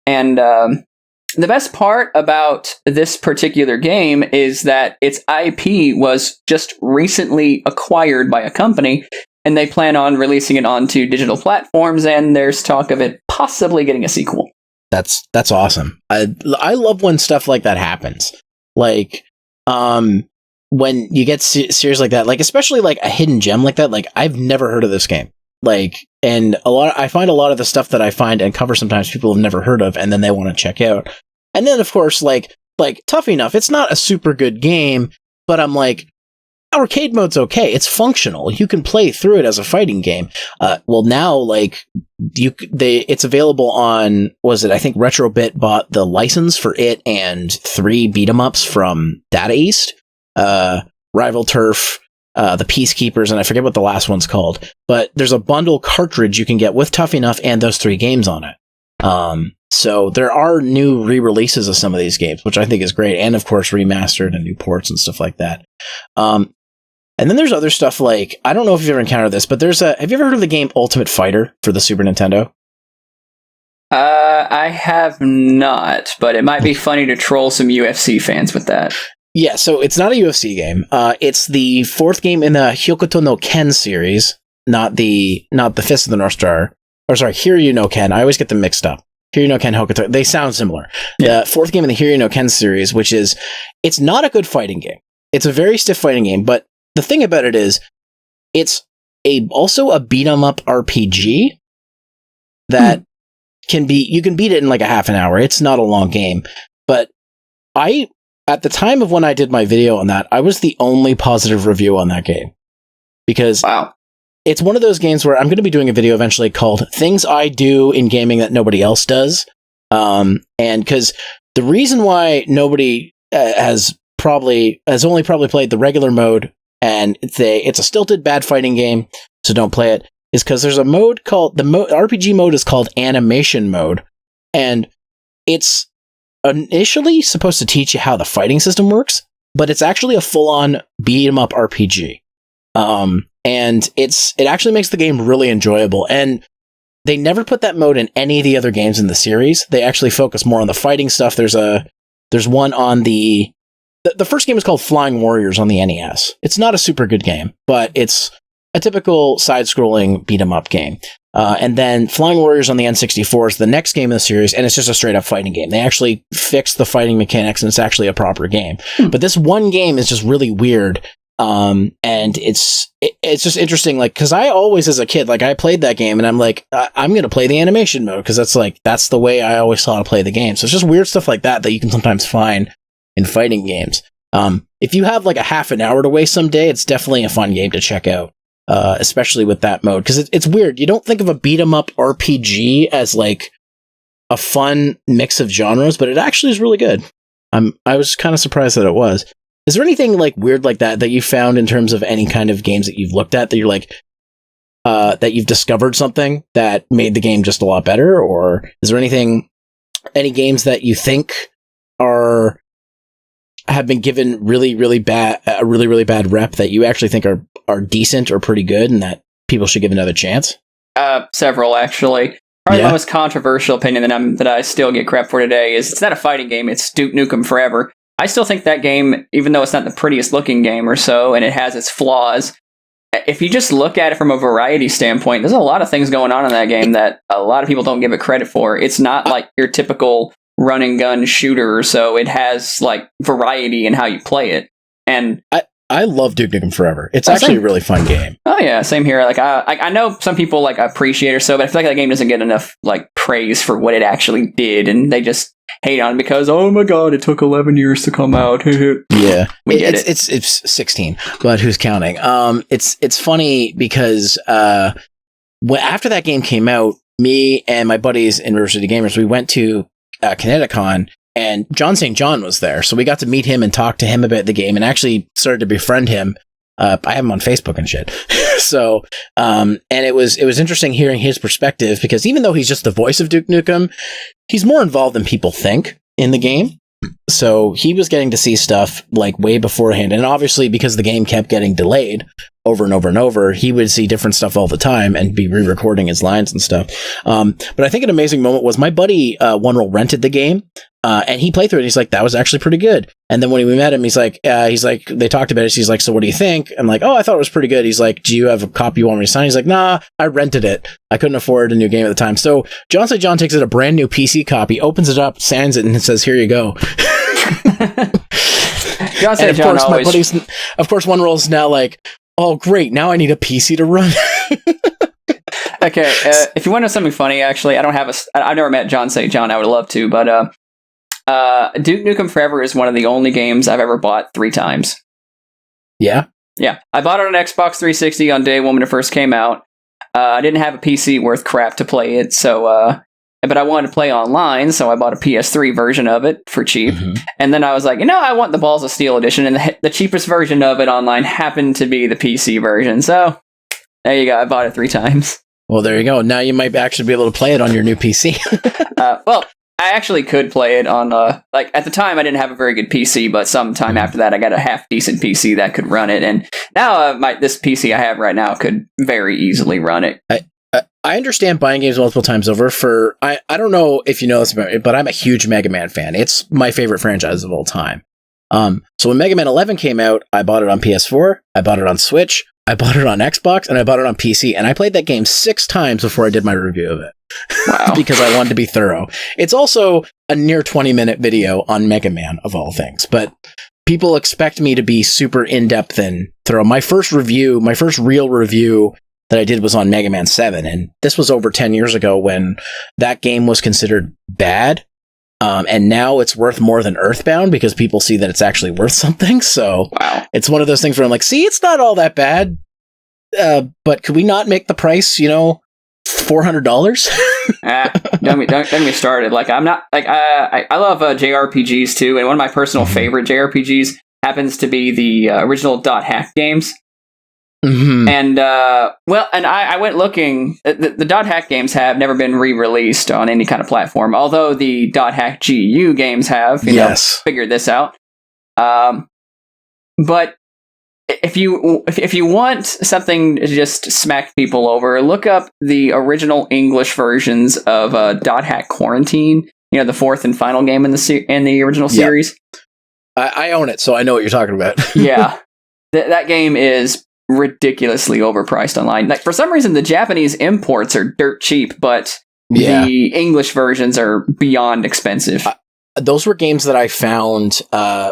And the best part about this particular game is that its IP was just recently acquired by a company, and they plan on releasing it onto digital platforms, and there's talk of it possibly getting a sequel. That's awesome. I love when stuff like that happens. Like, when you get series like that, like especially like a hidden gem like that. Like I've never heard of this game. Like, and I find a lot of the stuff that I find and cover sometimes people have never heard of, and then they want to check out. And then of course, like Tough Enough. It's not a super good game, but I'm like, arcade mode's okay. It's functional. You can play through it as a fighting game. Well, now, like, it's available on, I think Retrobit bought the license for it and 3 beat-em-ups from Data East, Rival Turf, the Peacekeepers, and I forget what the last one's called. But there's a bundle cartridge you can get with Tough Enough and those 3 games on it. So there are new re-releases of some of these games, which I think is great, and of course remastered and new ports and stuff like that. And then there's other stuff like, I don't know if you've ever encountered this, but have you ever heard of the game Ultimate Fighter for the Super Nintendo? I have not, but it might be funny to troll some UFC fans with that. Yeah, so it's not a UFC game. It's the 4th game in the Hyokoto no Ken series, not the Fist of the North Star. Or sorry, Hiryu no Ken. I always get them mixed up. Hiryu no Ken, Hokuto. They sound similar. Yeah. The 4th game in the Hiryu no Ken series, it's not a good fighting game. It's a very stiff fighting game, but the thing about it is, it's also a beat-em-up RPG that you can beat it in like a half an hour. It's not a long game. But at the time of when I did my video on that, I was the only positive review on that game. Because it's one of those games where I'm going to be doing a video eventually called Things I Do in Gaming That Nobody Else Does. And because the reason why nobody has only played the regular mode, and it's a stilted bad fighting game, so don't play it, is because there's a mode called, RPG mode is called Animation Mode, and it's initially supposed to teach you how the fighting system works, but it's actually a full-on beat-em-up RPG. And it actually makes the game really enjoyable, and they never put that mode in any of the other games in the series. They actually focus more on the fighting stuff. There's one on the first game is called Flying Warriors on the NES. It's not a super good game, but it's a typical side-scrolling beat-em-up game. And then Flying Warriors on the N64 is the next game in the series, and it's just a straight-up fighting game. They actually fixed the fighting mechanics, and it's actually a proper game. But this one game is just really weird, and it's just interesting, like, because I always, as a kid, like, I played that game, and I'm like, I'm going to play the animation mode, because that's the way I always saw to play the game. So it's just weird stuff like that you can sometimes find in fighting games. If you have like a half an hour to waste someday, it's definitely a fun game to check out, especially with that mode. Because it's weird. You don't think of a beat 'em up RPG as like a fun mix of genres, but it actually is really good. I was kind of surprised that it was. Is there anything like weird like that you found in terms of any kind of games that you've looked at that you're like, that you've discovered something that made the game just a lot better? Or is there any games that you think have been given really, really bad rep that you actually think are decent or pretty good and that people should give another chance? Several, actually. Probably the most controversial opinion that I still get crap for today is it's not a fighting game, it's Duke Nukem Forever. I still think that game, even though it's not the prettiest looking game or so, and it has its flaws, if you just look at it from a variety standpoint, there's a lot of things going on in that game that a lot of people don't give it credit for. It's not like your typical run and gun shooter or so. It has like variety in how you play it. And I love Duke Nukem Forever. It's actually a really fun game. Oh yeah, same here. Like I know some people like appreciate it or so, but I feel like that game doesn't get enough like praise for what it actually did, and they just hate on it because oh my god, it took 11 years to come out. Yeah, it's 16, but who's counting? It's funny because after that game came out, me and my buddies in River City Gamers, we went to Kineticon. And John St. John was there, so we got to meet him and talk to him about the game and actually started to befriend him. I have him on Facebook and shit. So, and it was interesting hearing his perspective because even though he's just the voice of Duke Nukem, he's more involved than people think in the game. So he was getting to see stuff like way beforehand. And obviously because the game kept getting delayed over and over and over, he would see different stuff all the time and be re-recording his lines and stuff. But I think an amazing moment was my buddy, One Roll rented the game. And he played through it. And he's like, that was actually pretty good. And then when we met him, he's like, they talked about it. He's like, so what do you think? I'm like, oh, I thought it was pretty good. He's like, do you have a copy you want me to sign? He's like, nah, I rented it. I couldn't afford a new game at the time. So John St. John takes it a brand new PC copy, opens it up, signs it, and it says, here you go. John St. John always... Of course, One Roll's now like, oh, great. Now I need a PC to run. Okay. If you want to know something funny, actually, I've never met John St. John. I would love to, but, Duke Nukem Forever is one of the only games I've ever bought 3 times. Yeah? Yeah. I bought it on Xbox 360 on day one when it first came out. I didn't have a PC worth crap to play it, so, but I wanted to play online, so I bought a PS3 version of it for cheap. Mm-hmm. And then I was like, I want the Balls of Steel edition, and the cheapest version of it online happened to be the PC version. So, there you go. I bought it 3 times. Well, there you go. Now you might actually be able to play it on your new PC. Well, I actually could play it on, at the time I didn't have a very good PC, but sometime after that I got a half-decent PC that could run it, and now this PC I have right now could very easily run it. I understand buying games multiple times over I don't know if you know this about it, but I'm a huge Mega Man fan. It's my favorite franchise of all time. So when Mega Man 11 came out, I bought it on PS4, I bought it on Switch, I bought it on Xbox, and I bought it on PC, and I played that game 6 times before I did my review of it. Wow. Because I wanted to be thorough. It's also a near 20-minute video on Mega Man, of all things, but people expect me to be super in-depth and thorough. My first real review that I did was on Mega Man 7, and this was over 10 years ago when that game was considered bad, and now it's worth more than Earthbound because people see that it's actually worth something, so wow. It's one of those things where I'm like, see, it's not all that bad, but could we not make the price, $400? Don't get me started. Like, I'm not like I love JRPGs too, and one of my personal favorite JRPGs happens to be the original Dot Hack games. Mm-hmm. And I went looking. The Dot Hack games have never been re-released on any kind of platform, although the Dot Hack GU games have. Figured this out. But if you want something to just smack people over, look up the original English versions of Dot Hack Quarantine. The 4th and final game in the original series. I own it, so I know what you're talking about. Yeah, that game is ridiculously overpriced online. Like, for some reason, the Japanese imports are dirt cheap, but the English versions are beyond expensive. Those were games that I found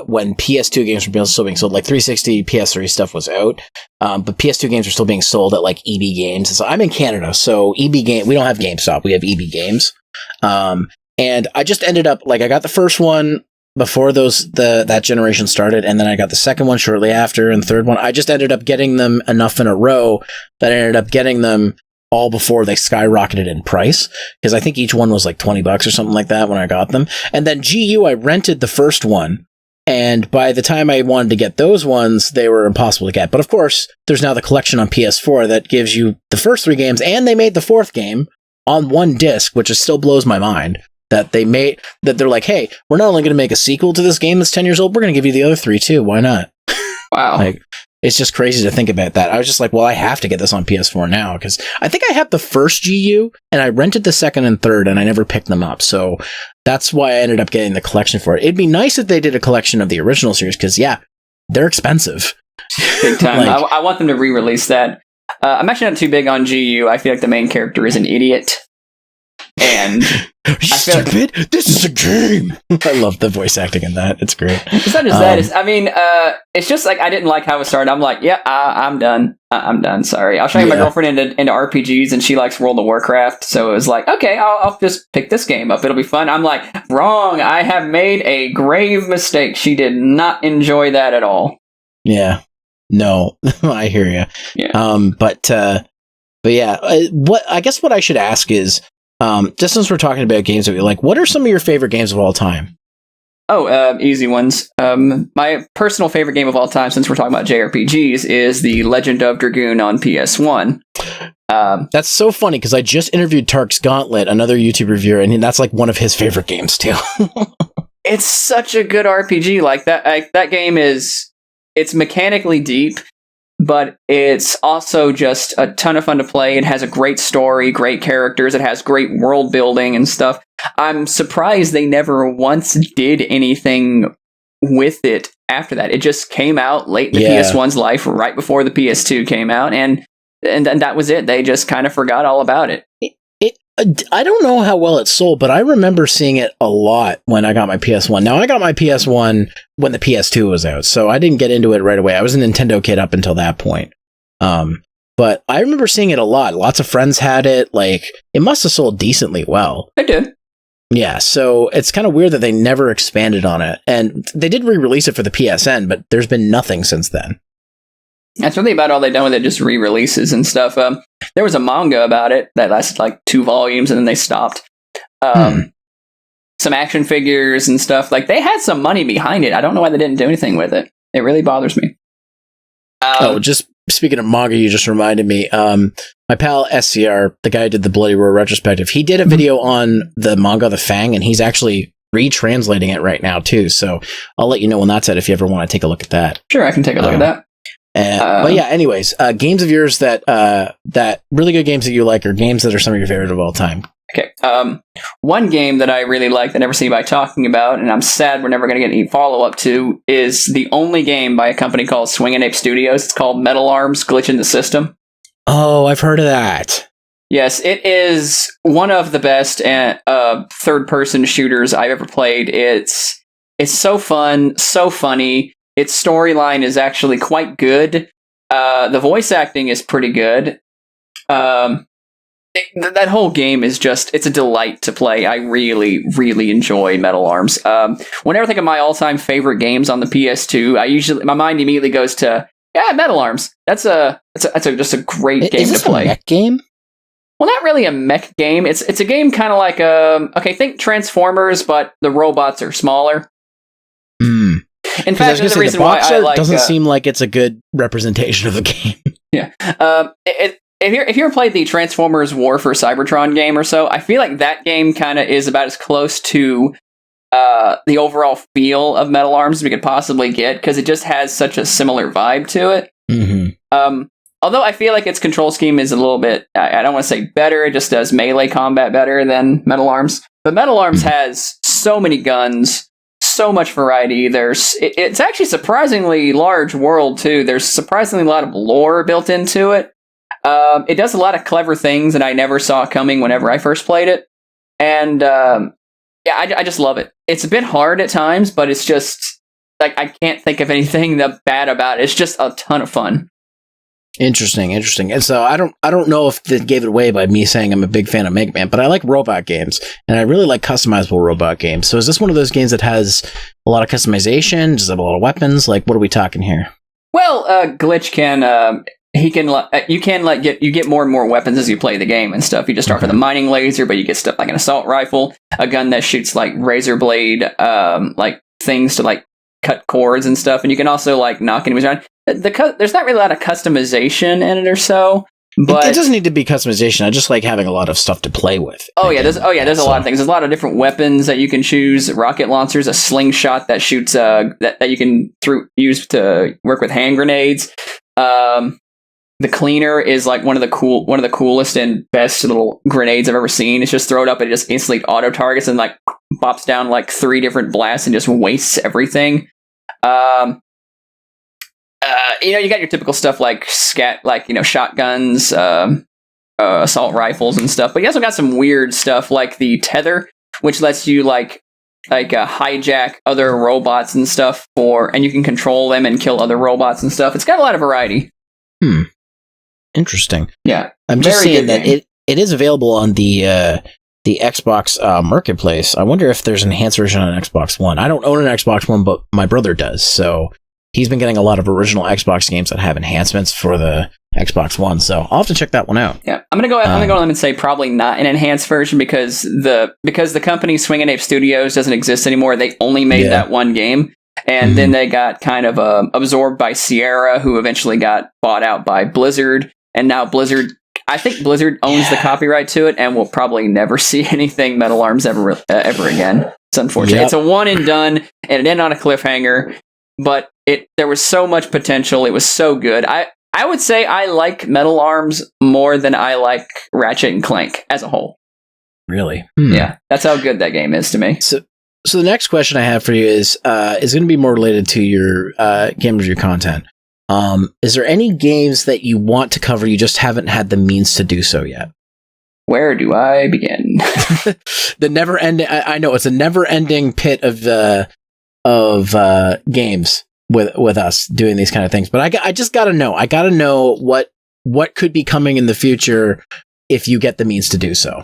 when PS2 games were still being sold. Like 360, PS3 stuff was out, but PS2 games were still being sold at like EB Games. So I'm in Canada, so EB Game. We don't have GameStop. We have EB Games, and I just ended up I got the first one before that generation started, and then I got the second one shortly after, and third one. I just ended up getting them enough in a row that I ended up getting them all before they skyrocketed in price, because I think each one was like $20 or something like that when I got them. And then GU, I rented the first one, and by the time I wanted to get those ones, they were impossible to get. But of course, there's now the collection on PS4 that gives you the first 3 games, and they made the 4th game on one disc, which just still blows my mind. That they're like, hey, we're not only going to make a sequel to this game that's 10 years old, we're going to give you the other 3 too. Why not? Wow. Like, it's just crazy to think about that. I was just like, well, I have to get this on PS4 now, because I think I have the first GU, and I rented the second and third, and I never picked them up. So that's why I ended up getting the collection for it. It'd be nice if they did a collection of the original series, because, yeah, they're expensive. Big time. I want them to re-release that. I'm actually not too big on GU. I feel like the main character is an idiot. And stupid. This is a game. I love the voice acting in that. It's great. It's not just that. It's just like I didn't like how it started. I'm like, yeah, I'm done. I'm done. Sorry. I was showing my girlfriend into RPGs, and she likes World of Warcraft. So it was like, okay, I'll just pick this game up. It'll be fun. I'm like, wrong. I have made a grave mistake. She did not enjoy that at all. Yeah. No, I hear you. Yeah. But yeah, I guess what I should ask is, just since we're talking about games that we like, what are some of your favorite games of all time? Oh, easy ones. My personal favorite game of all time, since we're talking about JRPGs, is The Legend of Dragoon on PS1. That's so funny, because I just interviewed Tark's Gauntlet, another YouTube reviewer, and that's like one of his favorite games too. It's such a good RPG. Like that game it's mechanically deep, but it's also just a ton of fun to play. It has a great story, great characters. It has great world building and stuff. I'm surprised they never once did anything with it after that. It just came out late in the PS1's life, right before the PS2 came out, and that was it. They just kind of forgot all about it. I don't know how well it sold, but I remember seeing it a lot when I got my PS1. Now, I got my PS1 when the PS2 was out, so I didn't get into it right away. I was a Nintendo kid up until that point. But I remember seeing it a lot. Lots of friends had it. Like, it must have sold decently well. It did. Yeah, so it's kind of weird that they never expanded on it. And they did re-release it for the PSN, but there's been nothing since then. That's really about all they've done with it, just re-releases and stuff. There was a manga about it that lasted like 2 volumes, and then they stopped. Some action figures and stuff. Like, they had some money behind it. I don't know why they didn't do anything with it. It really bothers me. Just speaking of manga, you just reminded me. My pal SCR, the guy who did the Bloody Roar retrospective, he did a video on the manga The Fang, and he's actually retranslating it right now too. So I'll let you know when that's out if you ever want to take a look at that. Sure, I can take a look at that. But yeah, anyways, games of yours that really good games that you like, or games that are some of your favorite of all time. Okay. One game that I really like that I never see anybody talking about, and I'm sad we're never going to get any follow-up to, is the only game by a company called Swingin' Ape Studios. It's called Metal Arms Glitch in the System. Oh, I've heard of that. Yes, it is one of the best third-person shooters I've ever played. It's so fun, so funny. Its storyline is actually quite good. The voice acting is pretty good. That whole game is it's a delight to play. I really, really enjoy Metal Arms. Whenever I think of my all-time favorite games on the PS2, my mind immediately goes to Metal Arms. That's just a great game to play. Is this a mech game? Well, not really a mech game. It's a game kind of like think Transformers, but the robots are smaller. In fact, that's the reason why I like. Doesn't seem like it's a good representation of the game. Yeah. If you ever played the Transformers War for Cybertron game or so, I feel like that game kind of is about as close to the overall feel of Metal Arms as we could possibly get, because it just has such a similar vibe to it. Mm-hmm. Although I feel like its control scheme is a little bit, I don't want to say better, it just does melee combat better than Metal Arms. But Metal Arms has so many guns, so much variety. It's actually surprisingly large world too. There's surprisingly a lot of lore built into it. It does a lot of clever things that I never saw coming whenever I first played it. And I just love it. It's a bit hard at times, but it's just like I can't think of anything bad about it. It's just a ton of fun. Interesting. And so I don't know if they gave it away by me saying I'm a big fan of Mega Man, but I like robot games, and I really like customizable robot games. So is this one of those games that has a lot of customization? Does it have a lot of weapons? Like, what are we talking here? Well, Glitch can you get more and more weapons as you play the game and stuff. You just start with a mining laser, but you get stuff like an assault rifle, a gun that shoots like razor blade, like things to like cut cords and stuff, and you can also like knock enemies around. There's not really a lot of customization in it or so, but it doesn't need to be customization. I just like having a lot of stuff to play with. There's a lot of things. There's a lot of different weapons that you can choose. Rocket launchers, a slingshot that shoots that you can use to work with hand grenades. The cleaner is like one of the coolest and best little grenades I've ever seen. It's just throw it up and it just instantly auto targets and like bops down like 3 different blasts and just wastes everything. You got your typical stuff like shotguns, assault rifles and stuff. But you also got some weird stuff like the tether, which lets you hijack other robots and stuff and you can control them and kill other robots and stuff. It's got a lot of variety. Interesting. Yeah. I'm just seeing that it is available on the Xbox Marketplace. I wonder if there's an enhanced version on Xbox One. I don't own an Xbox One, but my brother does. So he's been getting a lot of original Xbox games that have enhancements for the Xbox One. So I'll have to check that one out. Yeah, I'm gonna go on them and say probably not an enhanced version because the company Swingin' Ape Studios doesn't exist anymore. They only made that one game. And then they got kind of absorbed by Sierra, who eventually got bought out by Blizzard. And now I think Blizzard owns the copyright to it and will probably never see anything Metal Arms ever again. It's unfortunate. Yep. It's a one and done, and it ended on a cliffhanger. But there was so much potential. It was so good. I would say I like Metal Arms more than I like Ratchet and Clank as a whole. Really? Yeah, that's how good that game is to me. So the next question I have for you is going to be more related to your game review content. Is there any games that you want to cover you just haven't had the means to do so yet? Where do I begin? The never-ending. I know it's a never-ending pit of games with us doing these kind of things. But I just got to know. I got to know what could be coming in the future if you get the means to do so.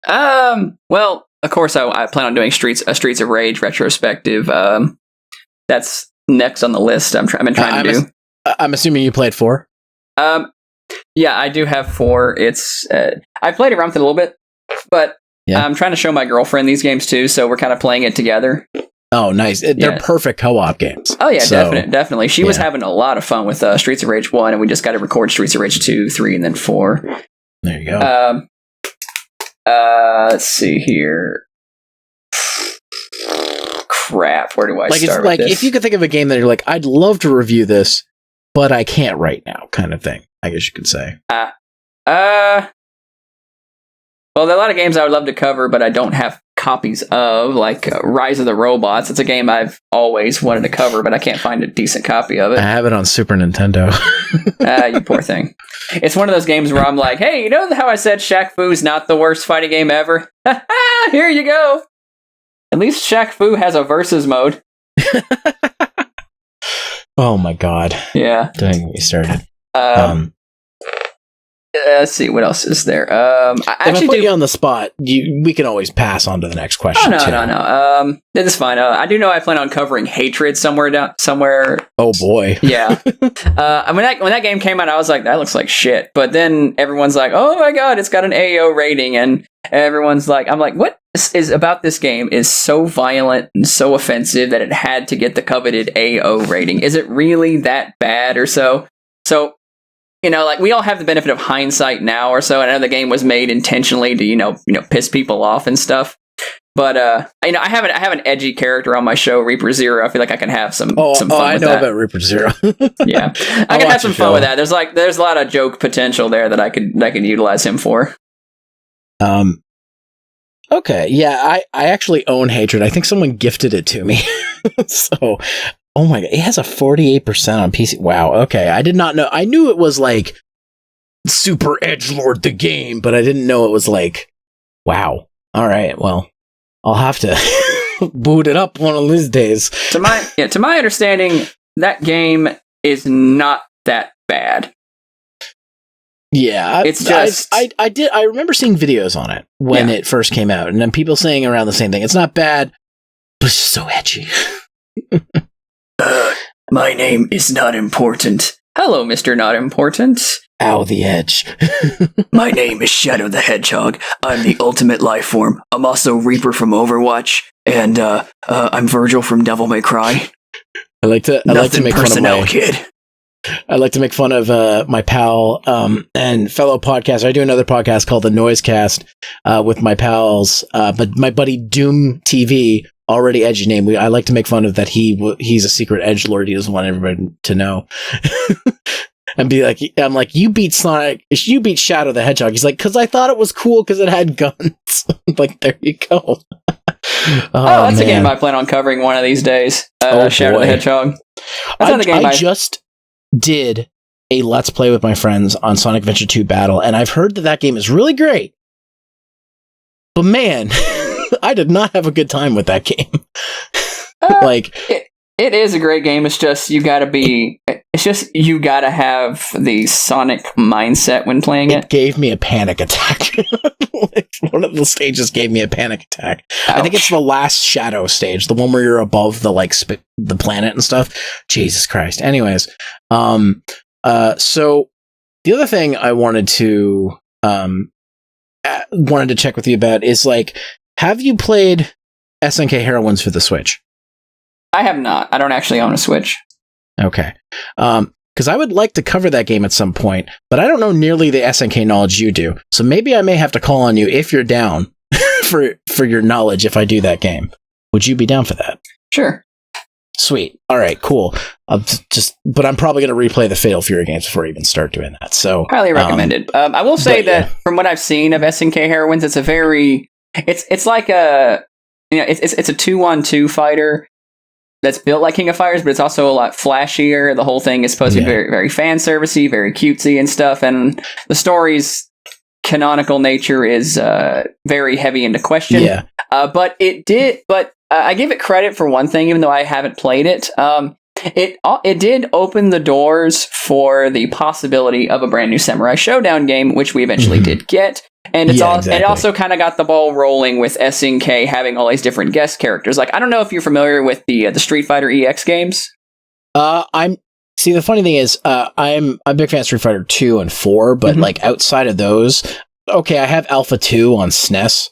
Well, of course, I plan on doing Streets of Rage retrospective. That's next on the list. I've been trying to do. I'm assuming you played 4. Yeah, I do have 4. It's I played around with it a little bit, but I'm trying to show my girlfriend these games too, so we're kind of playing it together. Oh, nice! They're perfect co-op games. Oh yeah, definitely. She was having a lot of fun with Streets of Rage 1, and we just got to record Streets of Rage 2, 3, and then 4. There you go. Let's see here. Crap, where do I start with this? If you could think of a game that you're like, I'd love to review this, but I can't right now, kind of thing, I guess you could say. Well, there are a lot of games I would love to cover, but I don't have copies of, like Rise of the Robots. It's a game I've always wanted to cover, but I can't find a decent copy of it. I have it on Super Nintendo. You poor thing. It's one of those games where I'm like, hey, you know how I said Shaq Fu's not the worst fighting game ever? Here you go. At least Shaq Fu has a versus mode. Oh my god. Yeah. Don't get me started. Let's see, what else is there? If I put you on the spot, we can always pass on to the next question. Oh, no. It's fine. I do know I plan on covering Hatred somewhere. Oh boy. Yeah. When that game came out, I was like, that looks like shit. But then everyone's like, oh my god, it's got an AO rating, and everyone's like, I'm like, what is about this game is so violent and so offensive that it had to get the coveted AO rating? Is it really that bad or so? So, like we all have the benefit of hindsight now or so. I know the game was made intentionally to, piss people off and stuff. But I have an edgy character on my show, Reaper Zero. I feel like I can have some fun with that. I know about Reaper Zero. Yeah, I can have some fun with that. There's a lot of joke potential there that I could utilize him for. Okay, yeah, I actually own Hatred. I think someone gifted it to me. So, oh my god, it has a 48% on PC. Wow, okay, I did not know. I knew it was like Super Edgelord the game, but I didn't know it was like, wow. All right, well, I'll have to boot it up one of these days. To my understanding, that game is not that bad. Yeah, It's just I remember seeing videos on it when it first came out, and then people saying around the same thing. It's not bad, but it's so edgy. My name is not important. Hello, Mr. Not Important. Ow, the edge. My name is Shadow the Hedgehog. I'm the ultimate life form. I'm also Reaper from Overwatch, and I'm Virgil from Devil May Cry. I like to make personnel, fun of kid. I like to make fun of my pal and fellow podcaster. I do another podcast called The Noisecast with my pals, but my buddy Doom TV, already edgy name. I like to make fun of that. He's a secret edgelord. He doesn't want everybody to know. And be like, I'm like, you beat Sonic, you beat Shadow the Hedgehog. He's like, because I thought it was cool because it had guns. Like, there you go. That's a game I plan on covering one of these days. Shadow the Hedgehog. That's not the game I just did a Let's Play with my friends on Sonic Adventure 2 Battle, and I've heard that game is really great. But man, I did not have a good time with that game. It is a great game. It's just you gotta have the Sonic mindset when playing it. It gave me a panic attack. One of the stages gave me a panic attack. Ouch. I think it's the last Shadow stage, the one where you're above the the planet and stuff. Jesus Christ. Anyways, so the other thing I wanted to check with you about is have you played SNK Heroines for the Switch? I have not. I don't actually own a Switch. Okay. Because I would like to cover that game at some point, but I don't know nearly the SNK knowledge you do. So maybe I may have to call on you if you're down for your knowledge if I do that game. Would you be down for that? Sure. Sweet. All right, cool. But I'm probably going to replay the Fatal Fury games before I even start doing that. So highly recommended. I will say that from what I've seen of SNK Heroines, it's a very it's like a it's a 2-on-2 fighter that's built like King of Fighters, but it's also a lot flashier. The whole thing is supposed to be very, very fan servicey, very cutesy and stuff. And the story's canonical nature is very heavy into question. Yeah. But I give it credit for one thing, even though I haven't played it. It did open the doors for the possibility of a brand new Samurai Showdown game, which we eventually did get. And it also kind of got the ball rolling with SNK having all these different guest characters. Like, I don't know if you're familiar with the Street Fighter EX games. The funny thing is, I'm a big fan of Street Fighter 2 and 4, but outside of those, okay, I have Alpha 2 on SNES.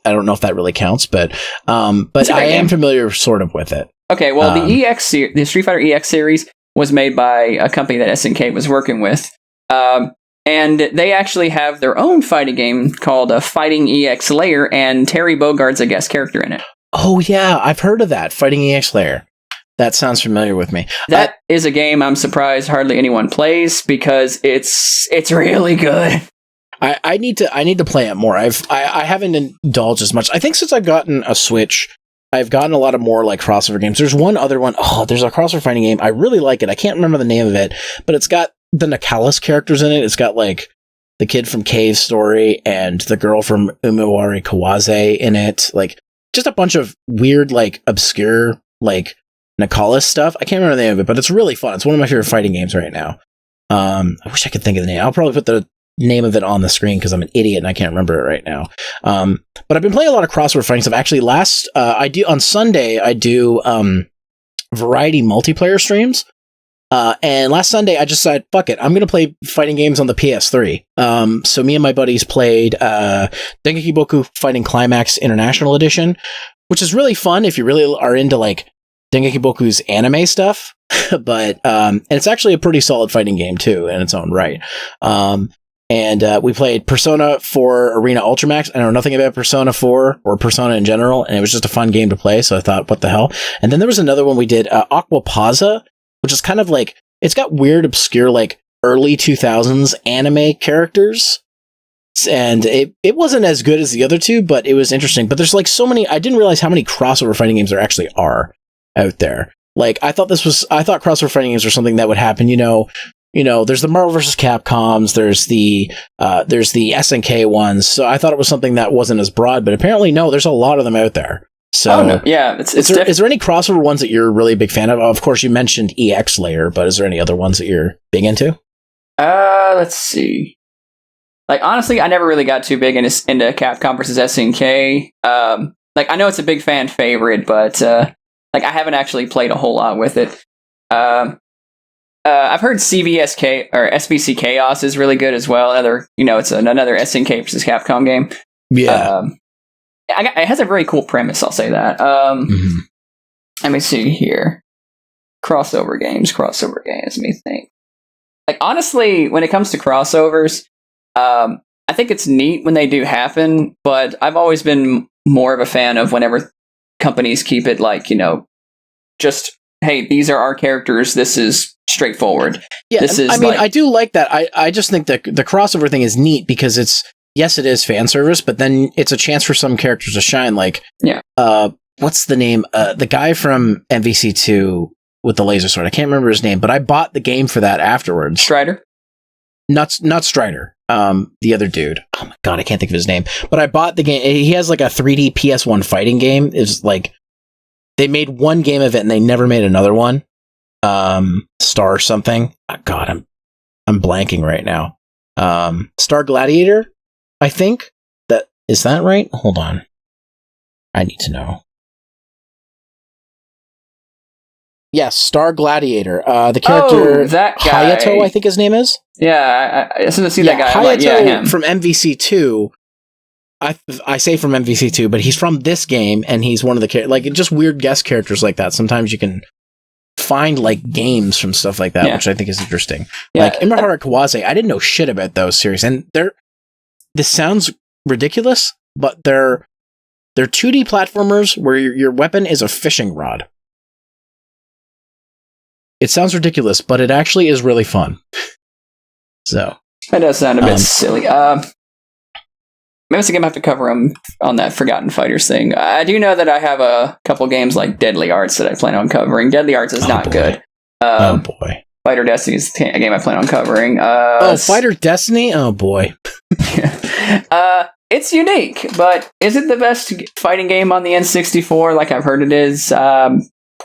I don't know if that really counts, but I am familiar sort of with it. Okay, well, the Street Fighter EX series was made by a company that SNK was working with. And they actually have their own fighting game called Fighting EX Layer, and Terry Bogard's a guest character in it. Oh, yeah, I've heard of that, Fighting EX Layer. That sounds familiar with me. That is a game I'm surprised hardly anyone plays, because it's really good. I need to play it more. I haven't indulged as much. I think since I've gotten a Switch, I've gotten a lot of more crossover games. There's one other one. Oh, there's a crossover fighting game. I really like it. I can't remember the name of it, but it's got the Nakalis characters in it. It's got the kid from Cave Story and the girl from Umewari Kawase in it. Just a bunch of weird, obscure, Nakalis stuff. I can't remember the name of it, but it's really fun. It's one of my favorite fighting games right now. I wish I could think of the name. I'll probably put the name of it on the screen because I'm an idiot and I can't remember it right now. But I've been playing a lot of crossover fighting stuff. Actually, on Sunday, I do variety multiplayer streams. And last Sunday, I just decided, fuck it, I'm going to play fighting games on the PS3. So me and my buddies played Dengeki Boku Fighting Climax International Edition, which is really fun if you really are into Dengeki Boku's anime stuff. But and it's actually a pretty solid fighting game too in its own right. And we played Persona 4 Arena Ultramax. I know nothing about Persona 4 or Persona in general, and it was just a fun game to play, so I thought, what the hell? And then there was another one we did, Aquapazza, which is kind of it's got weird, obscure, early 2000s anime characters. And it wasn't as good as the other two, but it was interesting. But there's so many, I didn't realize how many crossover fighting games there actually are out there. I thought crossover fighting games were something that would happen, there's the Marvel vs. Capcoms, there's the SNK ones. So I thought it was something that wasn't as broad, but apparently no, there's a lot of them out there. So, yeah, is there any crossover ones that you're really a big fan of? Of course, you mentioned EX Layer, but is there any other ones that you're big into? Let's see. Like, honestly, I never really got too big into Capcom versus SNK. Like, I know it's a big fan favorite, but like, I haven't actually played a whole lot with it. I've heard CVSK or SBC Chaos is really good as well. It's another SNK versus Capcom game. Yeah, it has a very cool premise. I'll say that. Let me see here. Crossover games. Let me think. Like, honestly, when it comes to crossovers, I think it's neat when they do happen, but I've always been more of a fan of whenever companies keep it like, just, hey, these are our characters. This is straightforward. Yeah, I do like that. I just think that the crossover thing is neat because it is fan service, but then it's a chance for some characters to shine. Like, what's the name? The guy from MVC2 with the laser sword. I can't remember his name, but I bought the game for that afterwards. Strider? Not Strider. The other dude. Oh my god, I can't think of his name. But I bought the game. He has like a 3D PS1 fighting game. It's like they made one game of it and they never made another one. Star something. Oh god, I'm blanking right now. Star Gladiator, I think. Is that right? Hold on. I need to know. Yes, Star Gladiator. The character that guy. Hayato, I think his name is. Yeah, I just see that guy. Hayato him. From MVC2. I say from MVC2, but he's from this game, and he's one of the like just weird guest characters like that. Sometimes you can find like games from stuff like that, which I think is interesting. Yeah. Like Imahara Kawase, I didn't know shit about those series, and this sounds ridiculous, but they're 2D platformers where your weapon is a fishing rod. It sounds ridiculous, but it actually is really fun. So that does sound a bit silly. Maybe it's a game I have to cover on that Forgotten Fighters thing. I do know that I have a couple games like Deadly Arts that I plan on covering. Deadly Arts is not good. Oh boy. Fighter Destiny is a game I plan on covering. Fighter Destiny? Oh boy. It's unique, but is it the best fighting game on the N64 like I've heard it is?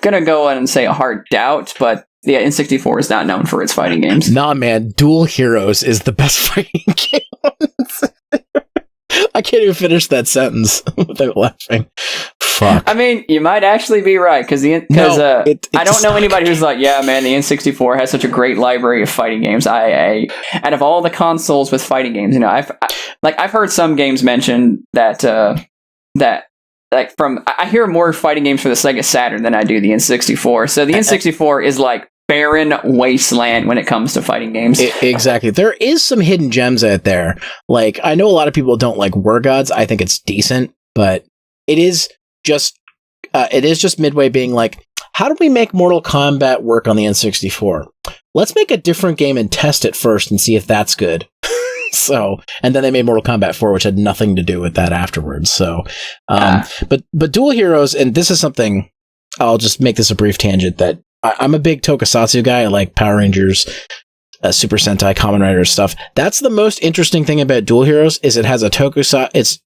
Gonna go in and say a hard doubt, but the N64 is not known for its fighting games. Nah, man, Dual Heroes is the best fighting game. I can't even finish that sentence without laughing. Fuck. I mean, you might actually be right because I don't know anybody who's like, yeah, man, the N64 has such a great library of fighting games. Out of all the consoles with fighting games, I've heard some games mentioned that I hear more fighting games for the Sega Saturn than I do the N64. So the N64 is like barren wasteland when it comes to fighting games. Exactly. There is some hidden gems out there. Like, I know a lot of people don't like War Gods. I think it's decent, but it is just Midway being like, how do we make Mortal Kombat work on the N64? Let's make a different game and test it first and see if that's good. So, and then they made Mortal Kombat 4, which had nothing to do with that afterwards. So, but Dual Heroes, and this is something, I'll just make this a brief tangent, that I'm a big tokusatsu guy. I like Power Rangers, Super Sentai, Kamen Rider stuff. That's the most interesting thing about Dual Heroes is it has it's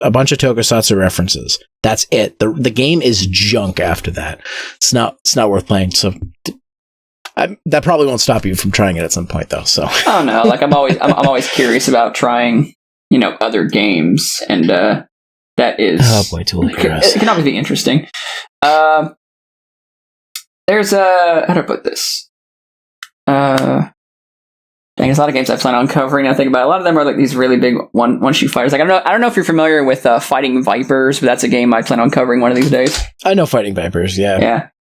a bunch of tokusatsu references. That's it. The game is junk after that. It's not worth playing. So that probably won't stop you from trying it at some point, though. So oh no, like I'm always curious about trying, other games, and that is Dual Heroes. It can always be interesting. There's how do I put this? There's a lot of games I plan on covering. I think about a lot of them are like these really big one-shoot fighters. Like I don't know if you're familiar with Fighting Vipers, but that's a game I plan on covering one of these days. I know Fighting Vipers. Yeah.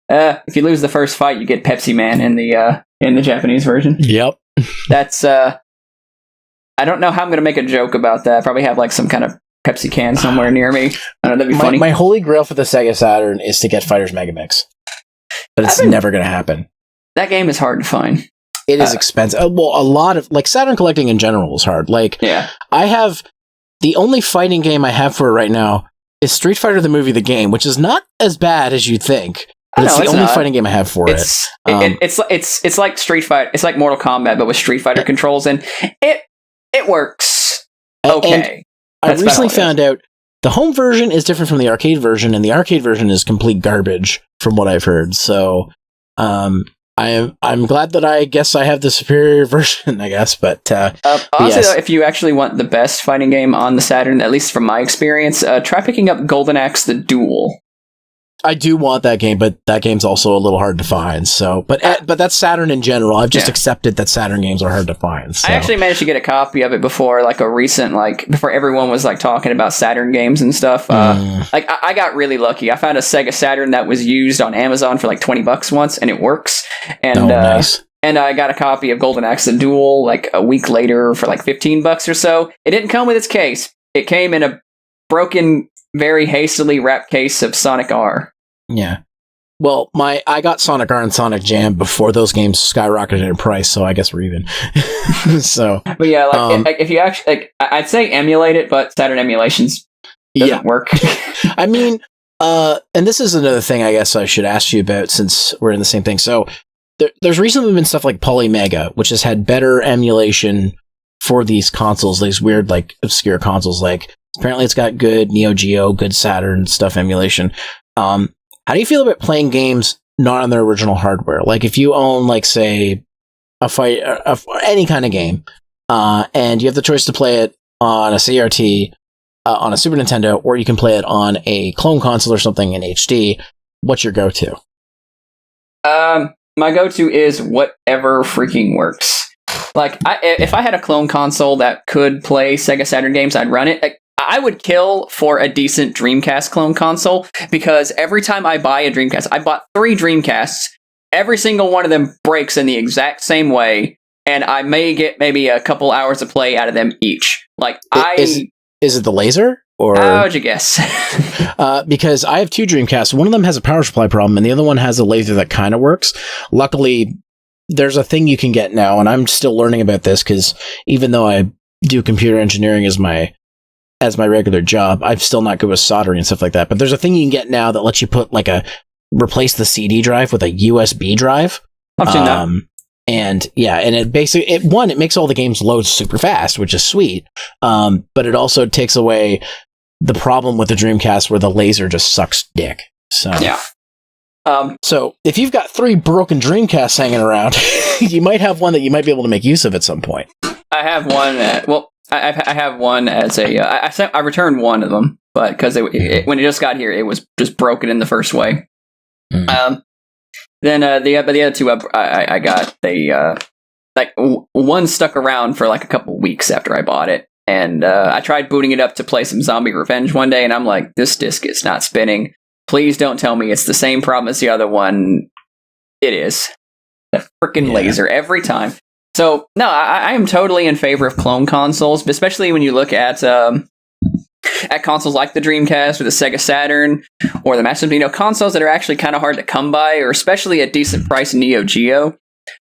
Yeah. If you lose the first fight, you get Pepsi Man in the Japanese version. Yep. That's I don't know how I'm going to make a joke about that. Probably have like some kind of Pepsi can somewhere near me. I don't know, that'd be funny. My holy grail for the Sega Saturn is to get Fighters Mega Mix, but it's never going to happen. That game is hard to find. It is expensive. Well, a lot of like Saturn collecting in general is hard. Like, I have the only fighting game I have for it right now is Street Fighter the movie, the game, which is not as bad as you'd think. But it's the only fighting game I have for it. It's like Street Fighter. It's like Mortal Kombat, but with Street Fighter controls, and it works. Okay. And I recently found out the home version is different from the arcade version, and the arcade version is complete garbage from what I've heard. So, I'm glad that I guess I have the superior version, I guess. But honestly, yes. though, if you actually want the best fighting game on the Saturn, at least from my experience, try picking up Golden Axe: The Duel. I do want that game, but that game's also a little hard to find. So, but that's Saturn in general. I've just accepted that Saturn games are hard to find. So. I actually managed to get a copy of it before, like a recent, before everyone was like talking about Saturn games and stuff. I got really lucky. I found a Sega Saturn that was used on Amazon for like $20 once, and it works. And nice. And I got a copy of Golden Axe: The Duel like a week later for like $15 or so. It didn't come with its case. It came in a broken, very hastily wrapped case of Sonic R. Yeah. Well, I got Sonic R and Sonic Jam before those games skyrocketed in price, so I guess we're even. So, but yeah, if you actually I'd say emulate it, but Saturn emulations doesn't work. I mean, and this is another thing I guess I should ask you about since we're in the same thing. So, there's recently been stuff like PolyMega, which has had better emulation for these consoles, these weird like obscure consoles. Like apparently, it's got good Neo Geo, good Saturn stuff emulation. How do you feel about playing games not on their original hardware? Like if you own, like, say, any kind of game, and you have the choice to play it on a CRT, on a Super Nintendo, or you can play it on a clone console or something in HD, what's your go-to? My go-to is whatever freaking works. Like, if I had a clone console that could play Sega Saturn games, I'd run it. Like, I would kill for a decent Dreamcast clone console, because every time I buy a Dreamcast, I bought 3 Dreamcasts, every single one of them breaks in the exact same way, and I may get maybe a couple hours of play out of them each. Like, Is it the laser? Or how'd you guess? Because I have 2 Dreamcasts. One of them has a power supply problem, and the other one has a laser that kind of works. Luckily, there's a thing you can get now, and I'm still learning about this, because even though I do computer engineering as my regular job, I'm still not good with soldering and stuff like that. But there's a thing you can get now that lets you put replace the CD drive with a USB drive. I've seen that. And yeah, and it basically, it makes all the games load super fast, which is sweet. But it also takes away the problem with the Dreamcast where the laser just sucks dick. So yeah. So if you've got 3 broken Dreamcasts hanging around, you might have one that you might be able to make use of at some point. I have one. I have one as I returned one of them, but because when it just got here, it was just broken in the first way. Mm. Then the other 2 I got, they one stuck around for like a couple weeks after I bought it, and I tried booting it up to play some Zombie Revenge one day, and I'm like, this disc is not spinning. Please don't tell me it's the same problem as the other one. It is. The freaking laser every time. So, no, I am totally in favor of clone consoles, especially when you look at consoles like the Dreamcast or the Sega Saturn or the Master System, consoles that are actually kind of hard to come by, or especially a decent price Neo Geo.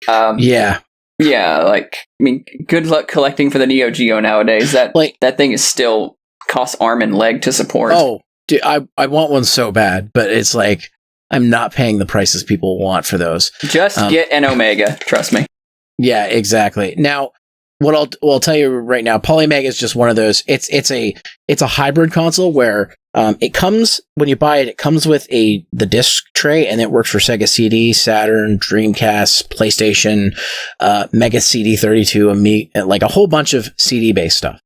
Yeah, like, I mean, good luck collecting for the Neo Geo nowadays. That thing is still costs arm and leg to support. Oh, dude, I want one so bad, but it's like, I'm not paying the prices people want for those. Just get an Omega, trust me. Yeah, exactly. Now, what I'll tell you right now, PolyMega is just one of those. It's a hybrid console where it comes, when you buy it, it comes with the disc tray, and it works for Sega CD, Saturn, Dreamcast, PlayStation, Mega CD32, Amiga, like a whole bunch of CD based stuff.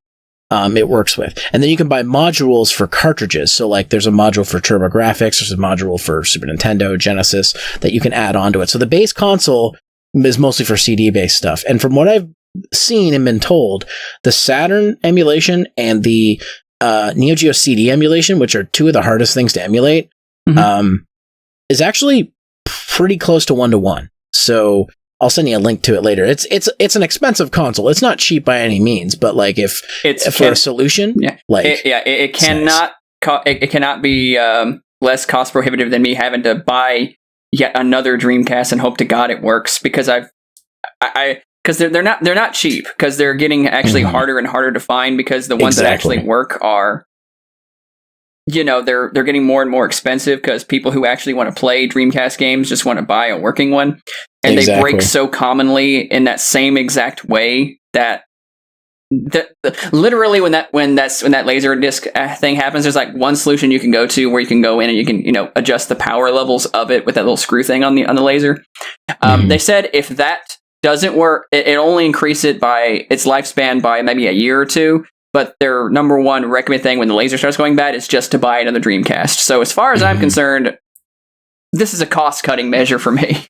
It works with, and then you can buy modules for cartridges. So, like, there's a module for TurboGrafx, there's a module for Super Nintendo, Genesis that you can add onto it. So the base console is mostly for CD-based stuff. And from what I've seen and been told, the Saturn emulation and the Neo Geo CD emulation, which are 2 of the hardest things to emulate, is actually pretty close to 1-to-1. So I'll send you a link to it later. It's an expensive console. It's not cheap by any means, but like if for a solution, it cannot it cannot be less cost prohibitive than me having to buy yet another Dreamcast and hope to God it works, because because they're not cheap, because they're getting actually harder and harder to find, because the ones that actually work are, they're getting more and more expensive, because people who actually want to play Dreamcast games just want to buy a working one, and they break so commonly in that same exact way that literally when that laser disc thing happens, there's like one solution you can go to where you can go in and you can adjust the power levels of it with that little screw thing on the laser. They said if that doesn't work, it only increase it by its lifespan by maybe a year or two. But their number one recommended thing when the laser starts going bad is just to buy another Dreamcast. So as far as I'm concerned, this is a cost cutting measure for me.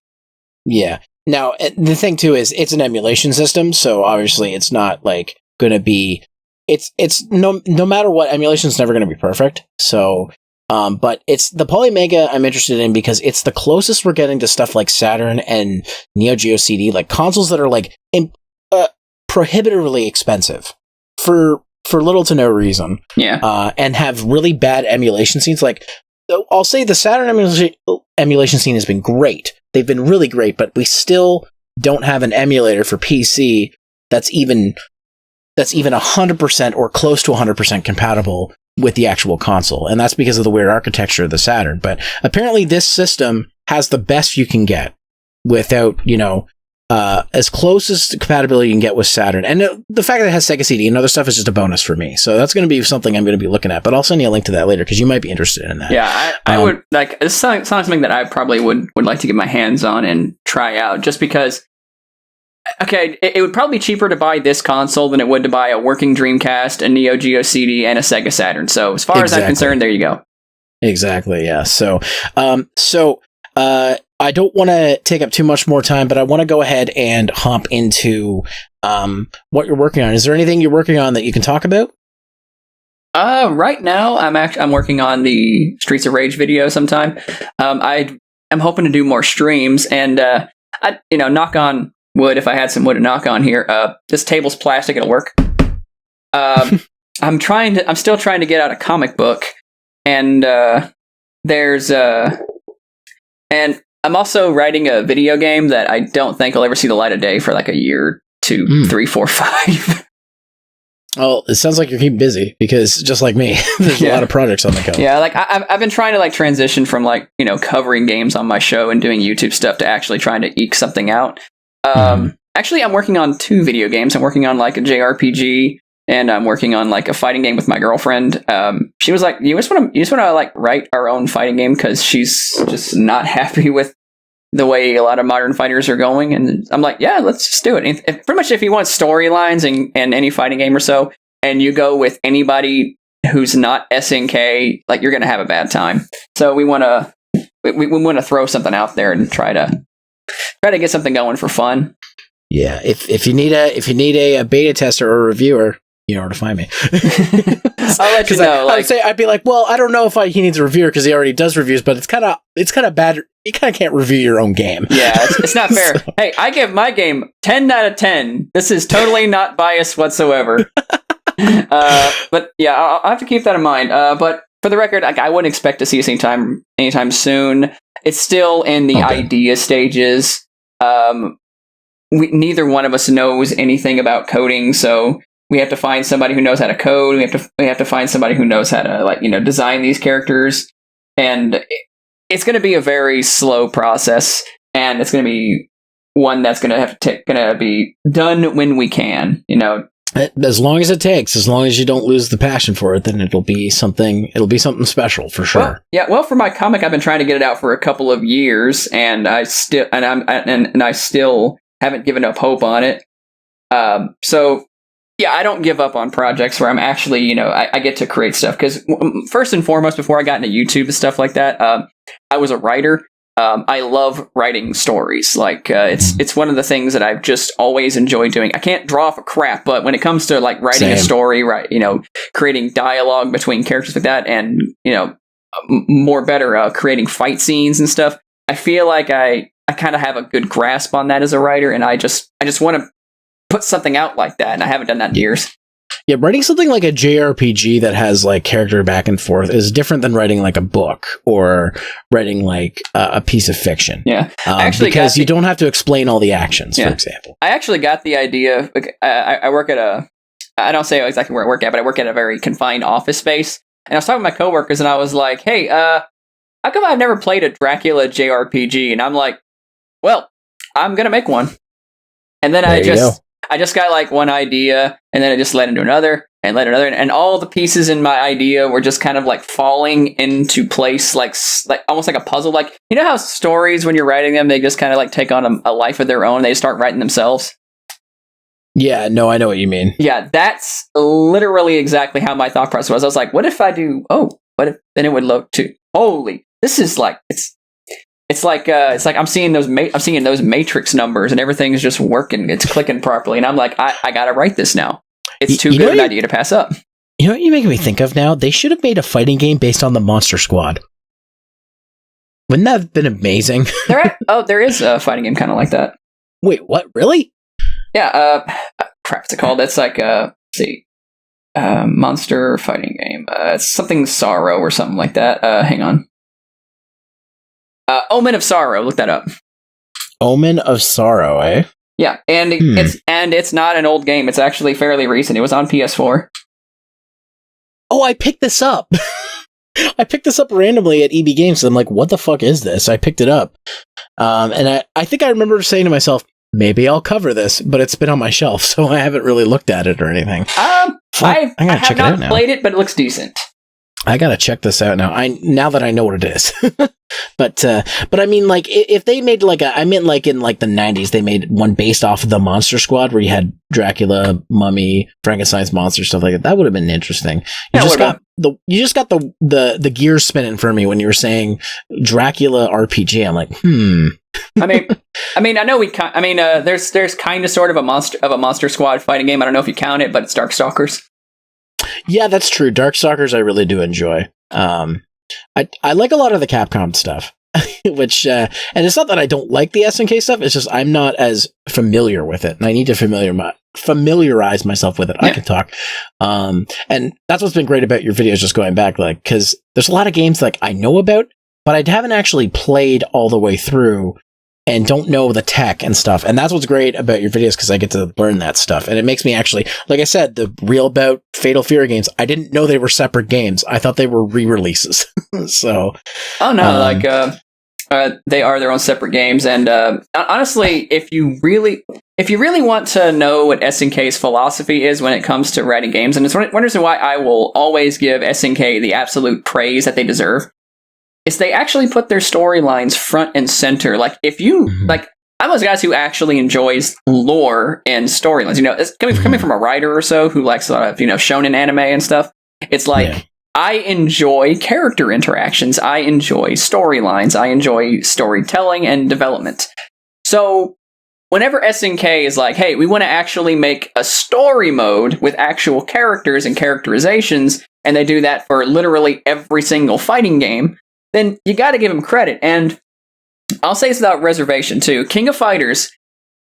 Yeah. Now the thing too is it's an emulation system, so obviously it's not like going to be. It's no matter what, emulation's never going to be perfect. So, but it's the PolyMega I'm interested in because it's the closest we're getting to stuff like Saturn and Neo Geo CD, like consoles that are like prohibitively expensive for little to no reason. Yeah. And have really bad emulation scenes. Like, I'll say the Saturn emulation scene has been great. They've been really great, but we still don't have an emulator for PC that's even 100% or close to 100% compatible with the actual console. And that's because of the weird architecture of the Saturn. But apparently this system has the best you can get without, as close as compatibility you can get with Saturn. And the fact that it has Sega CD and other stuff is just a bonus for me. So that's going to be something I'm going to be looking at. But I'll send you a link to that later because you might be interested in that. Yeah, I would like. This sounds something that I probably would like to get my hands on and try out. Just because, okay, it would probably be cheaper to buy this console than it would to buy a working Dreamcast, a Neo Geo CD, and a Sega Saturn. So as far as I'm concerned, there you go. Exactly. Yeah. So, I don't want to take up too much more time, but I want to go ahead and hop into what you're working on. Is there anything you're working on that you can talk about? Right now, I'm working on the Streets of Rage video sometime. I'm hoping to do more streams, and I knock on wood if I had some wood to knock on here. This table's plastic; it'll work. I'm still trying to get out a comic book, and and I'm also writing a video game that I don't think will ever see the light of day for like a year, 2, 3, 4, 5. Well, it sounds like you're keeping busy because just like me, there's a lot of projects on the go. Yeah, like I've been trying to like transition from like, covering games on my show and doing YouTube stuff to actually trying to eke something out. Actually, I'm working on 2 video games. I'm working on like a JRPG and I'm working on like a fighting game with my girlfriend. She was like, you just want to like write our own fighting game because she's just not happy with the way a lot of modern fighters are going. And I'm like, yeah, let's just do it. Pretty much if you want storylines and any fighting game or so, and you go with anybody who's not SNK, like you're going to have a bad time. So we want to throw something out there and try to get something going for fun. Yeah. If you need a beta tester or a reviewer, you know where to find me. I'll let you know. I'd be like, well, I don't know if he needs a reviewer because he already does reviews, but it's kind of bad. You kind of can't review your own game. Yeah, it's not fair. So. Hey, I give my game 10 out of 10. This is totally not biased whatsoever. But yeah, I'll have to keep that in mind. But for the record, I wouldn't expect to see us anytime soon. It's still in the idea stages. Neither one of us knows anything about coding, so we have to find somebody who knows how to code. We have to find somebody who knows how to design these characters, and it's going to be a very slow process, and it's going to be one that's going to be done when we can. As long as it takes, as long as you don't lose the passion for it, then it'll be something special for sure. Well, for my comic, I've been trying to get it out for a couple of years, and I still haven't given up hope on it. So. Yeah, I don't give up on projects where I'm actually, I get to create stuff. Because first and foremost, before I got into YouTube and stuff like that, I was a writer. I love writing stories. Like, it's one of the things that I've just always enjoyed doing. I can't draw for crap, but when it comes to like writing a story, creating dialogue between characters like that, and creating fight scenes and stuff, I feel like I kind of have a good grasp on that as a writer, and I just want to put something out like that, and I haven't done that in years. Yeah, writing something like a JRPG that has like character back and forth is different than writing like a book or writing like a piece of fiction. Yeah, because you don't have to explain all the actions. For example, I actually got the idea. I work at I don't say exactly where I work at, but I work at a very confined office space. And I was talking to my coworkers, and I was like, "Hey, how come I've never played a Dracula JRPG?" And I'm like, "Well, I'm gonna make one." And then I I just got like one idea, and then it just led into another, and led another, and all the pieces in my idea were just kind of like falling into place, like almost like a puzzle. Like, you know how stories, when you're writing them, they just kind of like take on a life of their own. They start writing themselves. Yeah, no, I know what you mean. Yeah, that's literally exactly how my thought process was. I was like, what if I do? Oh, what if then it would look to? Holy, this is like it's like I'm seeing those matrix numbers and everything's just working. It's clicking properly, and I'm like, I gotta write this now. It's too good an idea to pass up. You know what you're making me think of now? They should have made a fighting game based on the Monster Squad. Wouldn't that have been amazing? There is a fighting game kind of like that. Wait, what? Really? Yeah. Crap, what's it called? It's like let's see, monster fighting game. It's something Sorrow or something like that. Hang on. Omen of Sorrow. Look that up. Omen of Sorrow, eh? Yeah, and it's not an old game. It's actually fairly recent. It was on PS4. Oh, I picked this up. I picked this up randomly at EB Games. And I'm like, what the fuck is this? I picked it up. And I think I remember saying to myself, maybe I'll cover this, but it's been on my shelf, so I haven't really looked at it or anything. I have not played it, but it looks decent. I gotta check this out now. Now that I know what it is. but I mean, like, if they made like I meant like in like the 90s, they made one based off of the Monster Squad where you had Dracula, Mummy, Frankenstein's monster, stuff like that. That would have been interesting. You just got the gears spinning for me when you were saying Dracula RPG. I'm like, I mean, I know there's kind of sort of a Monster Squad fighting game. I don't know if you count it, but it's Darkstalkers. Yeah, that's true. Darkstalkers I really do enjoy. I like a lot of the Capcom stuff, which and it's not that I don't like the SNK stuff. It's just I'm not as familiar with it, and I need to familiarize myself with it. Yeah. I can talk, and that's what's been great about your videos. Just going back, like, because there's a lot of games like I know about, but I haven't actually played all the way through. And don't know the tech and stuff. And that's what's great about your videos, because I get to learn that stuff. And it makes me actually, like I said, the Real Bout Fatal Fury games, I didn't know they were separate games. I thought they were re-releases. So. Oh, no, they are their own separate games. And honestly, if you really want to know what SNK's philosophy is when it comes to writing games, and it's one reason why I will always give SNK the absolute praise that they deserve, is they actually put their storylines front and center. Like, if you like, I'm one of those guys who actually enjoys lore and storylines. You know, it's coming from a writer or so who likes a lot of, shonen anime and stuff. It's like, I enjoy character interactions. I enjoy storylines. I enjoy storytelling and development. So whenever SNK is like, hey, we want to actually make a story mode with actual characters and characterizations, and they do that for literally every single fighting game, then you got to give them credit. And I'll say this without reservation, too. King of Fighters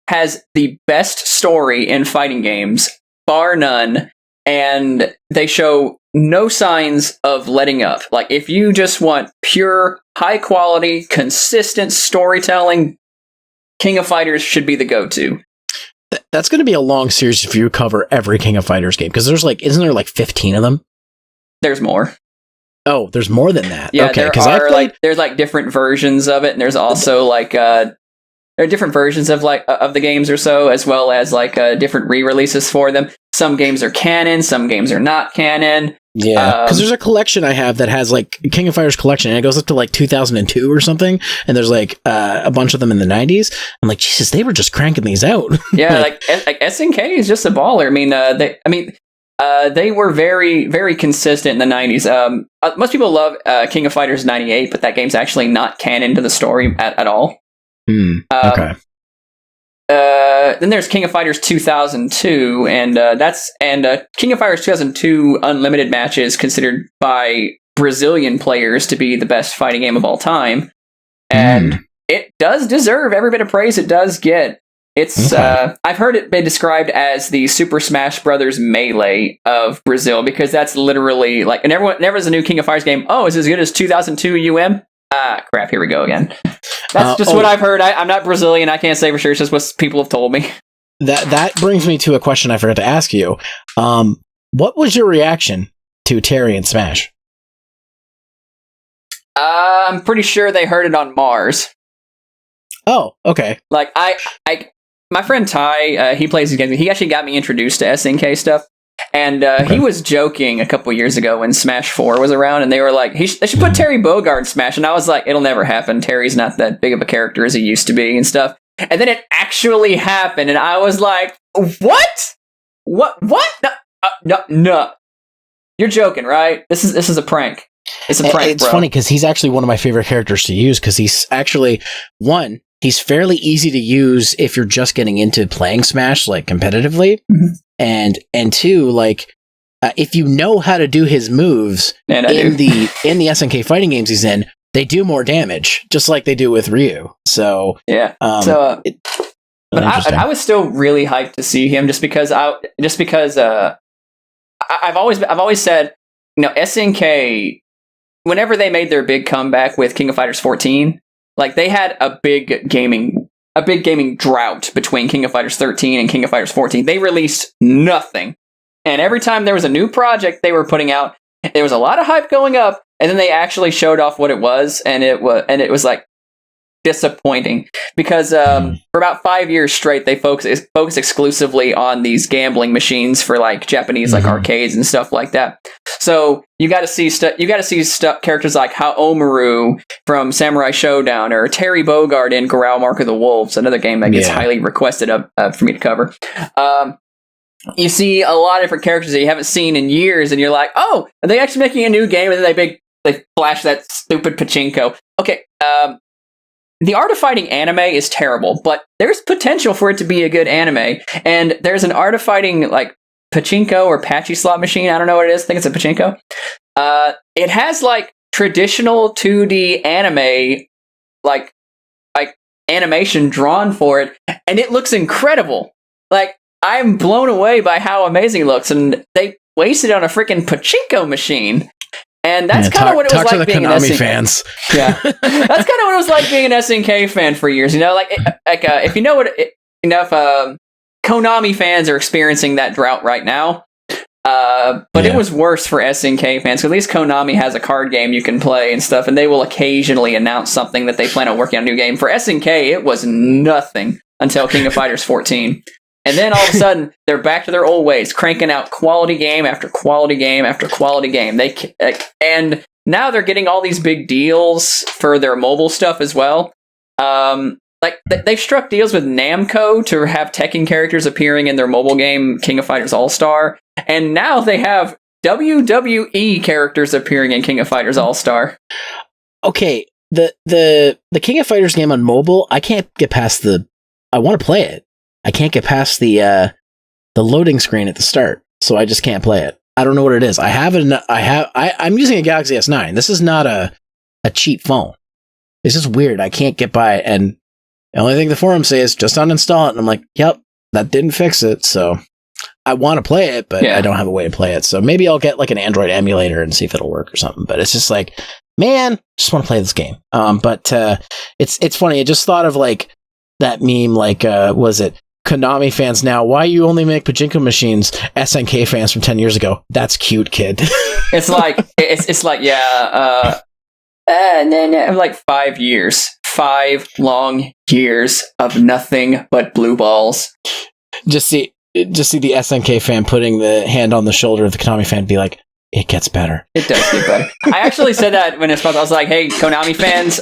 has the best story in fighting games, bar none, and they show no signs of letting up. Like, if you just want pure, high-quality, consistent storytelling, King of Fighters should be the go-to. That's going to be a long series if you cover every King of Fighters game, because isn't there like 15 of them? There's more. Oh, there's more than that. Yeah, okay, there's like different versions of it, and there's also like there are different versions of of the games or so, as well as like different re-releases for them. Some games are canon, some games are not canon. Yeah, because there's a collection I have that has like King of Fighters collection, and it goes up to like 2002 or something, and there's like a bunch of them in the 90s. I'm like, Jesus, they were just cranking these out. Yeah, like SNK is just a baller. They were very, very consistent in the 90s. Most people love King of Fighters 98, but that game's actually not canon to the story at all. Okay. Then there's King of Fighters 2002, and King of Fighters 2002 Unlimited Match is considered by Brazilian players to be the best fighting game of all time, and it does deserve every bit of praise it does get. It's I've heard it been described as the Super Smash Brothers Melee of Brazil, because that's literally like, and everyone, whenever there's a new King of Fighters game, oh, it's as good as 2002 UM. Ah, crap! Here we go again. That's just what I've heard. I'm not Brazilian. I can't say for sure. It's just what people have told me. That brings me to a question I forgot to ask you. What was your reaction to Terry and Smash? I'm pretty sure they heard it on Mars. Oh, okay. Like my friend Ty, he plays these games. He actually got me introduced to SNK stuff. And he was joking a couple years ago when Smash 4 was around, and they were like, they should put Terry Bogard in Smash. And I was like, it'll never happen. Terry's not that big of a character as he used to be and stuff. And then it actually happened, and I was like, what? What? No. You're joking, right? This is a prank. It's a prank, It's funny because he's actually one of my favorite characters to use because he's actually, one, he's fairly easy to use if you're just getting into playing Smash, like, competitively. Mm-hmm. And two, like, if you know how to do his moves in the SNK fighting games he's in, they do more damage, just like they do with Ryu. So yeah. But I was still really hyped to see him just because I've always said, you know, SNK, whenever they made their big comeback with King of Fighters 14, like they had a big gaming drought between King of Fighters 13 and King of Fighters 14. They released nothing. And every time there was a new project they were putting out, there was a lot of hype going up, and then they actually showed off what it was, and it was like disappointing because for about 5 years straight they focused exclusively on these gambling machines for like Japanese like arcades and stuff like that. So you got to see characters like Haomaru from Samurai Showdown or Terry Bogard in Growl Mark of the Wolves, another game that gets highly requested for me to cover. You see a lot of different characters that you haven't seen in years, and you're like, oh, are they actually making a new game? And then they flash that stupid pachinko. Okay, the Art of Fighting anime is terrible, but there's potential for it to be a good anime. And there's an Art of Fighting like pachinko or patchy slot machine. I don't know what it is. I think it's a pachinko. It has like traditional 2D anime, like animation drawn for it, and it looks incredible. Like, I'm blown away by how amazing it looks, and they wasted it on a freaking pachinko machine. And that's kind of what it was like being an SNK fans. Yeah, that's kind of what it was like being an SNK fan for years. You know, if you know if Konami fans are experiencing that drought right now, but it was worse for SNK fans. Because at least Konami has a card game you can play and stuff, and they will occasionally announce something that they plan on working on a new game. For SNK, it was nothing until King of Fighters 14. And then all of a sudden, they're back to their old ways, cranking out quality game after quality game after quality game. And now they're getting all these big deals for their mobile stuff as well. They've struck deals with Namco to have Tekken characters appearing in their mobile game, King of Fighters All-Star. And now they have WWE characters appearing in King of Fighters All-Star. Okay, the King of Fighters game on mobile, I can't get past I want to play it. I can't get past the loading screen at the start, so I just can't play it. I don't know what it is. I'm using a Galaxy S9. This is not a cheap phone. It's just weird. I can't get by it, and the only thing the forums say is just uninstall it. And I'm like, yep, that didn't fix it. So I want to play it, but I don't have a way to play it. So maybe I'll get like an Android emulator and see if it'll work or something. But it's just like, man, just want to play this game. But it's funny. I just thought of like that meme. Like, was it Konami fans now? Why you only make pachinko machines? SNK fans from 10 years ago. That's cute, kid. It's like and then like 5 years. 5 long years of nothing but blue balls. Just see the SNK fan putting the hand on the shoulder of the Konami fan, be like, it gets better. It does get better. I actually said that when it's I was like, hey, Konami fans,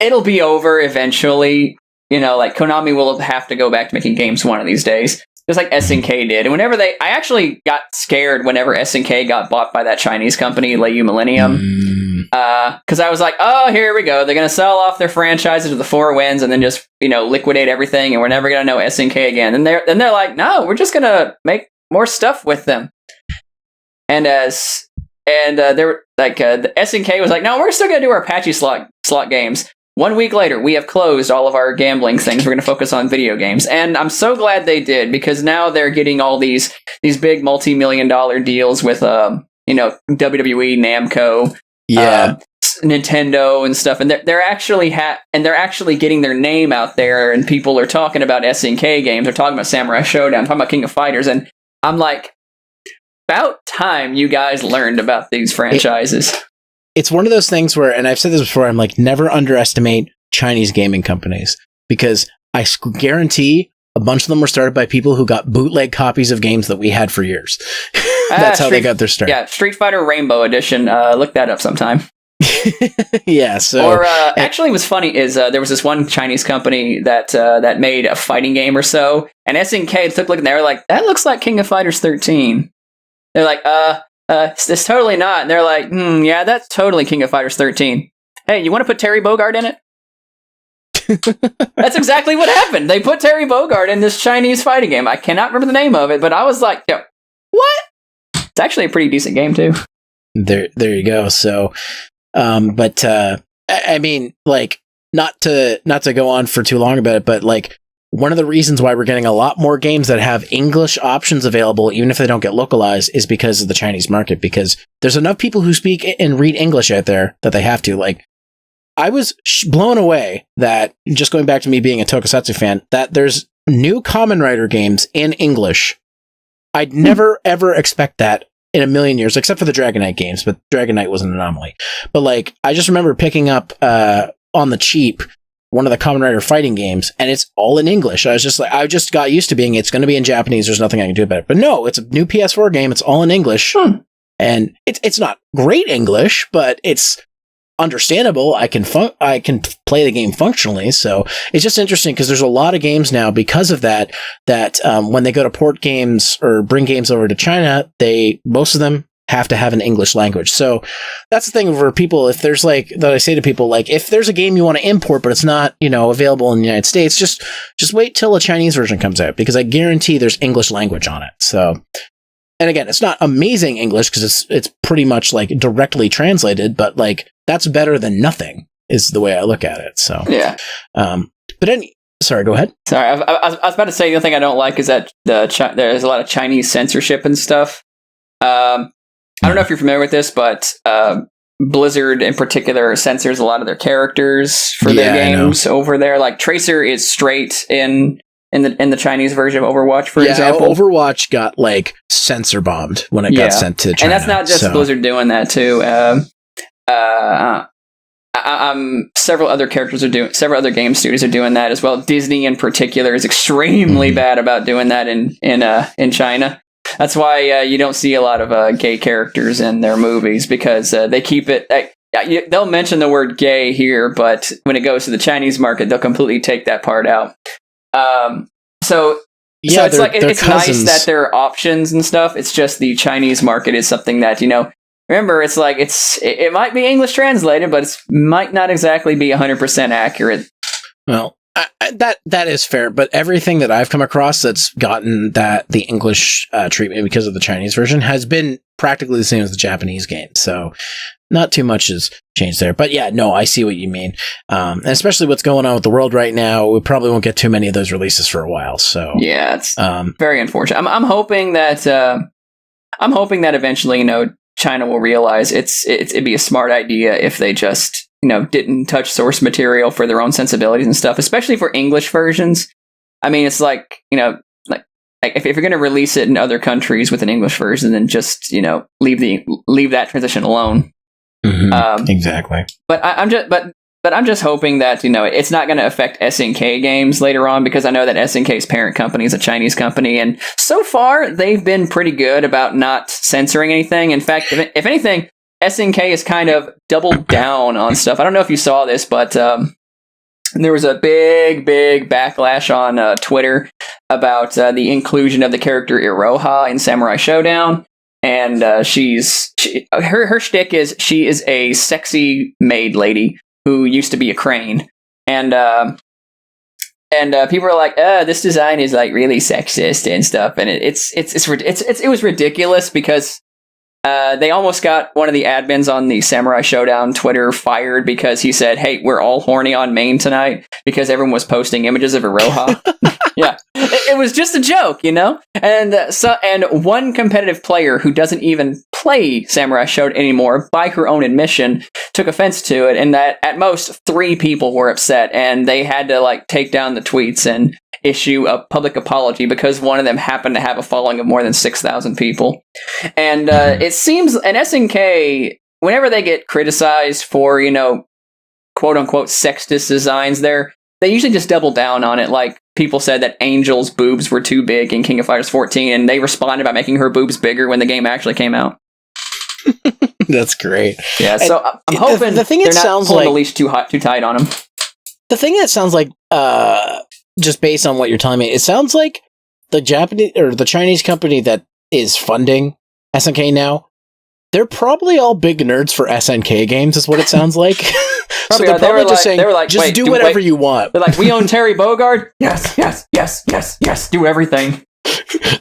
it'll be over eventually. You know, like Konami will have to go back to making games one of these days. Just like SNK did. And whenever I actually got scared whenever SNK got bought by that Chinese company, Leiyu Millennium. Because I was like, oh, here we go. They're going to sell off their franchises to the 4 winds and then just, liquidate everything. And we're never going to know SNK again. And they're like, no, we're just going to make more stuff with them. And the SNK was like, no, we're still going to do our patchy slot games. 1 week later, we have closed all of our gambling things. We're going to focus on video games. And I'm so glad they did, because now they're getting all these big multi-million-dollar deals with, WWE, Namco, Nintendo and stuff. And they're actually getting their name out there, and people are talking about SNK games. They're talking about Samurai Showdown, talking about King of Fighters. And I'm like, about time you guys learned about these franchises. It's one of those things where, and I've said this before, I'm like, never underestimate Chinese gaming companies. because I guarantee a bunch of them were started by people who got bootleg copies of games that we had for years. That's how they got their start. Yeah, Street Fighter Rainbow Edition. Look that up sometime. Yeah. So, or actually, what's funny is there was this one Chinese company that made a fighting game or so, and SNK took a look and they were like, "That looks like King of Fighters 13." They're like, it's totally not." And they're like, "Yeah, that's totally King of Fighters 13." Hey, you want to put Terry Bogard in it? That's exactly what happened. They put Terry Bogard in this Chinese fighting game. I cannot remember the name of it, but I was like, "Yo, what?" It's actually a pretty decent game too. There you go. So, I mean, like, not to go on for too long about it, but like, one of the reasons why we're getting a lot more games that have English options available, even if they don't get localized, is because of the Chinese market, because there's enough people who speak and read English out there that they have to. Like, I was blown away that, just going back to me being a Tokusatsu fan, that there's new Kamen Rider games in English. I'd never, ever expect that in a million years, except for the Dragon Knight games, but Dragon Knight was an anomaly. But like, I just remember picking up on the cheap one of the Kamen Rider fighting games, and it's all in English. I was just like, I just got used to being, it's going to be in Japanese, there's nothing I can do about it. But no, it's a new PS4 game, it's all in English. And it's not great English, but it's understandable. I can play the game functionally. So it's just interesting because there's a lot of games now because of that when they go to port games or bring games over to China, most of them have to have an English language. So that's the thing for people. If there's like that, I say to people, like, if there's a game you want to import but it's not, available in the United States, just wait till a Chinese version comes out, because I guarantee there's English language on it. So, and again, it's not amazing English because it's pretty much like directly translated, but like, that's better than nothing is the way I look at it. So, yeah. Sorry, go ahead. Sorry, I was about to say, the other thing I don't like is that there's a lot of Chinese censorship and stuff. I don't know if you're familiar with this, but Blizzard in particular censors a lot of their characters for their games over there. Like Tracer is straight in the Chinese version of Overwatch, for example. Overwatch got like censor bombed when it got sent to China. And that's not just Blizzard doing that too. Several other game studios are doing that as well. Disney in particular is extremely bad about doing that in China. That's why you don't see a lot of gay characters in their movies, because they keep it. They'll mention the word gay here, but when it goes to the Chinese market, they'll completely take that part out. So it's like it's nice that there are options and stuff. It's just the Chinese market is something that remember, it's like it might be English translated, but it might not exactly be 100% accurate. Well, that is fair, but everything that I've come across that's gotten the English treatment because of the Chinese version has been practically the same as the Japanese game. So not too much has changed there. But yeah, no, I see what you mean. And especially what's going on with the world right now, we probably won't get too many of those releases for a while. So yeah, it's very unfortunate. I'm hoping that eventually, China will realize it'd be a smart idea if they just didn't touch source material for their own sensibilities and stuff, especially for English versions. I mean, it's like if you're going to release it in other countries with an English version, then just leave that transition alone. Mm-hmm. Exactly. But I'm just hoping that it's not going to affect SNK games later on, because I know that SNK's parent company is a Chinese company, and so far they've been pretty good about not censoring anything. In fact, if anything, SNK has kind of doubled down on stuff. I don't know if you saw this, but there was a big backlash on Twitter about the inclusion of the character Iroha in Samurai Showdown. And her shtick is she is a sexy maid lady who used to be a crane. And people are like, this design is like really sexist and stuff. And it was ridiculous, because they almost got one of the admins on the Samurai Showdown Twitter fired because he said, "Hey, we're all horny on main tonight," because everyone was posting images of Iroha. Yeah, it was just a joke, And one competitive player who doesn't even play Samurai Showdown anymore, by her own admission, took offense to it, and that at most 3 people were upset, and they had to take down the tweets and issue a public apology because one of them happened to have a following of more than 6,000 people. And it seems an SNK, whenever they get criticized for, quote unquote sexist designs, they're they usually just double down on it. Like, people said that Angel's boobs were too big in King of Fighters 14, and they responded by making her boobs bigger when the game actually came out. That's great. Yeah, so I'm hoping the thing they're it not sounds pulling like the leash too tight on them. the thing that sounds like, just based on what you're telling me, it sounds like the Japanese or the Chinese company that is funding SNK now, they're probably all big nerds for SNK games, is what it sounds like. So they're probably just saying, just do whatever you want. They're like, we own Terry Bogard? Yes, do everything.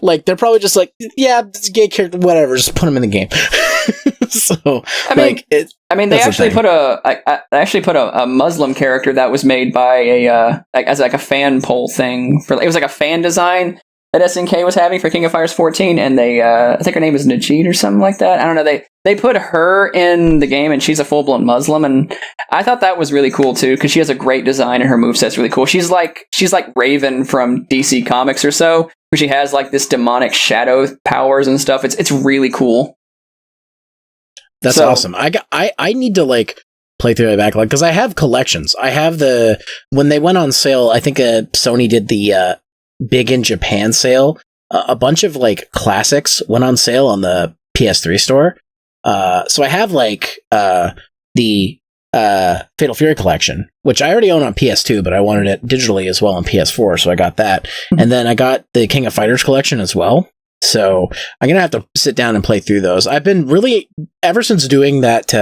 Like, they're probably just like, yeah, it's a gay character, whatever, just put him in the game. So, they actually put a Muslim character that was made by as a fan poll thing. It was like a fan design that SNK was having for King of Fighters 14, and they, I think her name is Najid or something like that. I don't know. They put her in the game, and she's a full-blown Muslim, and I thought that was really cool too, because she has a great design, and her moveset's really cool. She's like Raven from DC Comics or so, where she has like this demonic shadow powers and stuff. It's really cool. That's awesome. I need to like play through my backlog because I have collections. I have when they went on sale, I think Sony did the Big in Japan sale. A bunch of like classics went on sale on the PS3 store. So I have like the Fatal Fury collection, which I already own on PS2, but I wanted it digitally as well on PS4, so I got that. And then I got the King of Fighters collection as well. So I'm going to have to sit down and play through those. I've been really, ever since doing that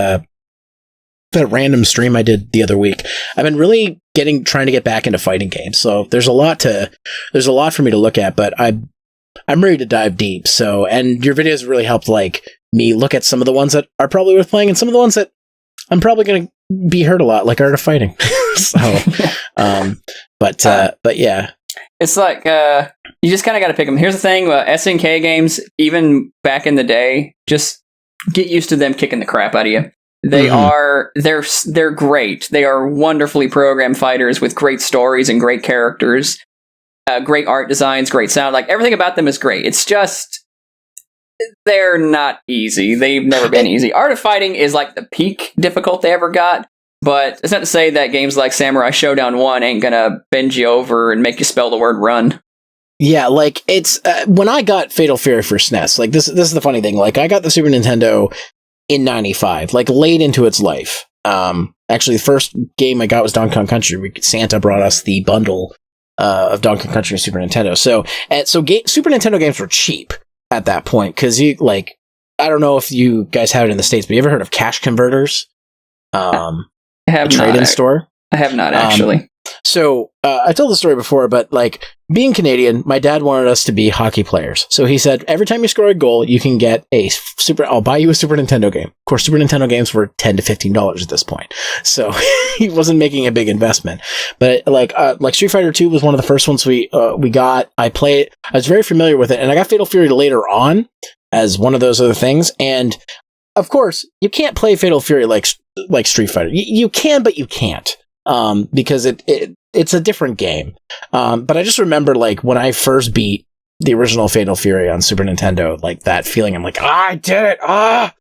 random stream I did the other week, I've been really trying to get back into fighting games. So there's a lot for me to look at, but I'm ready to dive deep. So, and your videos really helped like me look at some of the ones that are probably worth playing and some of the ones that I'm probably going to be hurt a lot, like Art of Fighting. So, but yeah. It's like, you just kind of got to pick them. Here's the thing, SNK games, even back in the day, just get used to them kicking the crap out of you. They're great. They are wonderfully programmed fighters with great stories and great characters, great art designs, great sound. Like, everything about them is great. It's just, they're not easy. They've never been easy. Art of Fighting is like the peak difficult they ever got. But it's not to say that games like Samurai Showdown 1 ain't gonna bend you over and make you spell the word run. Yeah, like, it's when I got Fatal Fury for SNES, like, this is the funny thing. Like, I got the Super Nintendo in 95, like, late into its life. Actually, the first game I got was Donkey Kong Country. Santa brought us the bundle of Donkey Kong Country and Super Nintendo. So Super Nintendo games were cheap at that point, because I don't know if you guys have it in the States, but you ever heard of cash converters? I have a trade-in store. I have not, actually. So I told the story before, but like, being Canadian, my dad wanted us to be hockey players. So he said, every time you score a goal, you can get I'll buy you a Super Nintendo game. Of course, Super Nintendo games were $10 to $15 at this point. So he wasn't making a big investment. But like Street Fighter 2 was one of the first ones we got. I was very familiar with it, and I got Fatal Fury later on as one of those other things. And of course, you can't play Fatal Fury like Street Fighter. You can, but you can't, because it's a different game. But I just remember, like, when I first beat the original Fatal Fury on Super Nintendo, like, that feeling. I'm like, I did it!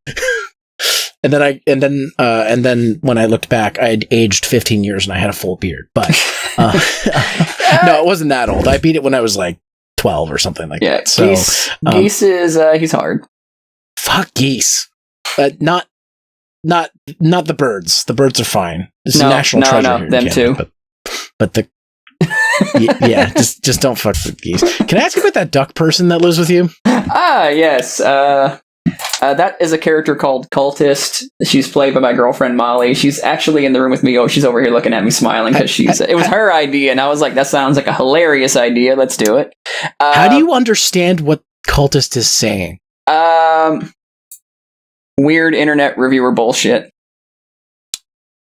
And then when I looked back, I had aged 15 years and I had a full beard. But no, it wasn't that old. I beat it when I was like 12 or something like that. So Geese is he's hard. Fuck Geese. Not the birds. The birds are fine. It's a national treasure here in them Canada, too. But the yeah, just don't fuck with geese. Can I ask you about that duck person that lives with you? Yes. That is a character called Cultist. She's played by my girlfriend Molly. She's actually in the room with me. Oh, she's over here looking at me smiling because it was her idea, and I was like, that sounds like a hilarious idea. Let's do it. How do you understand what Cultist is saying? Weird internet reviewer bullshit.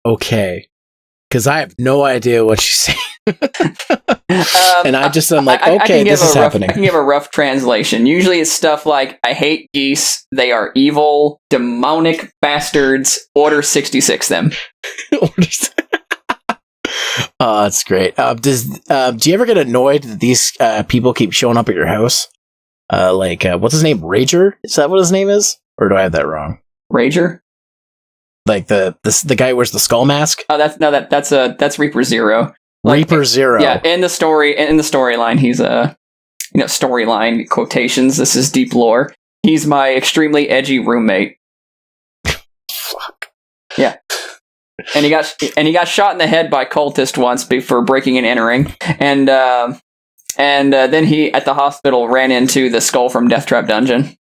Okay. Because I have no idea what she's saying. And I'm like, okay, this is happening. I can give a rough translation. Usually it's stuff like, I hate geese, they are evil, demonic bastards, order 66 them. Oh, that's great. Do you ever get annoyed that these people keep showing up at your house? What's his name? Rager? Is that what his name is? Or do I have that wrong? Rager? Like the guy who wears the skull mask? Oh, that's Reaper Zero. Reaper Zero. Yeah, in the storyline, he's a storyline quotations. This is deep lore. He's my extremely edgy roommate. Fuck. Yeah. And he got shot in the head by cultist once for breaking and entering, and then he at the hospital ran into the skull from Death Trap Dungeon.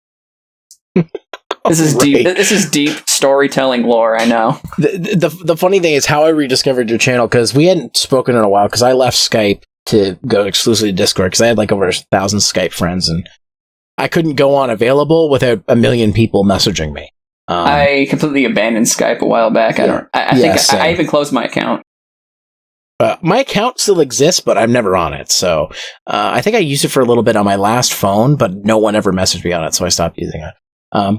This is deep. This is deep storytelling lore. I know. The funny thing is how I rediscovered your channel, because we hadn't spoken in a while, because I left Skype to go exclusively to Discord, because I had like over 1,000 Skype friends, and I couldn't go on available without a million people messaging me. I completely abandoned Skype a while back. I think I even closed my account. My account still exists, but I'm never on it. So I think I used it for a little bit on my last phone, but no one ever messaged me on it, so I stopped using it.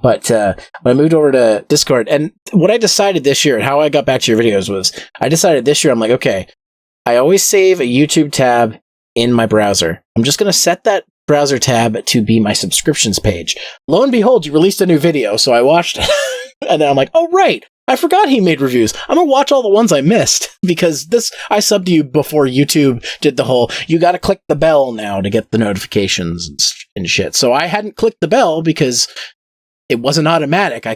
But when I moved over to Discord, and what I decided this year, and how I got back to your videos, was I decided this year, I'm like, okay, I always save a YouTube tab in my browser. I'm just going to set that browser tab to be my subscriptions page. Lo and behold, you released a new video, so I watched it. And then I'm like, oh, right. I forgot he made reviews. I'm going to watch all the ones I missed, because I subbed to you before YouTube did the whole, you got to click the bell now to get the notifications and shit. So I hadn't clicked the bell because it wasn't automatic. I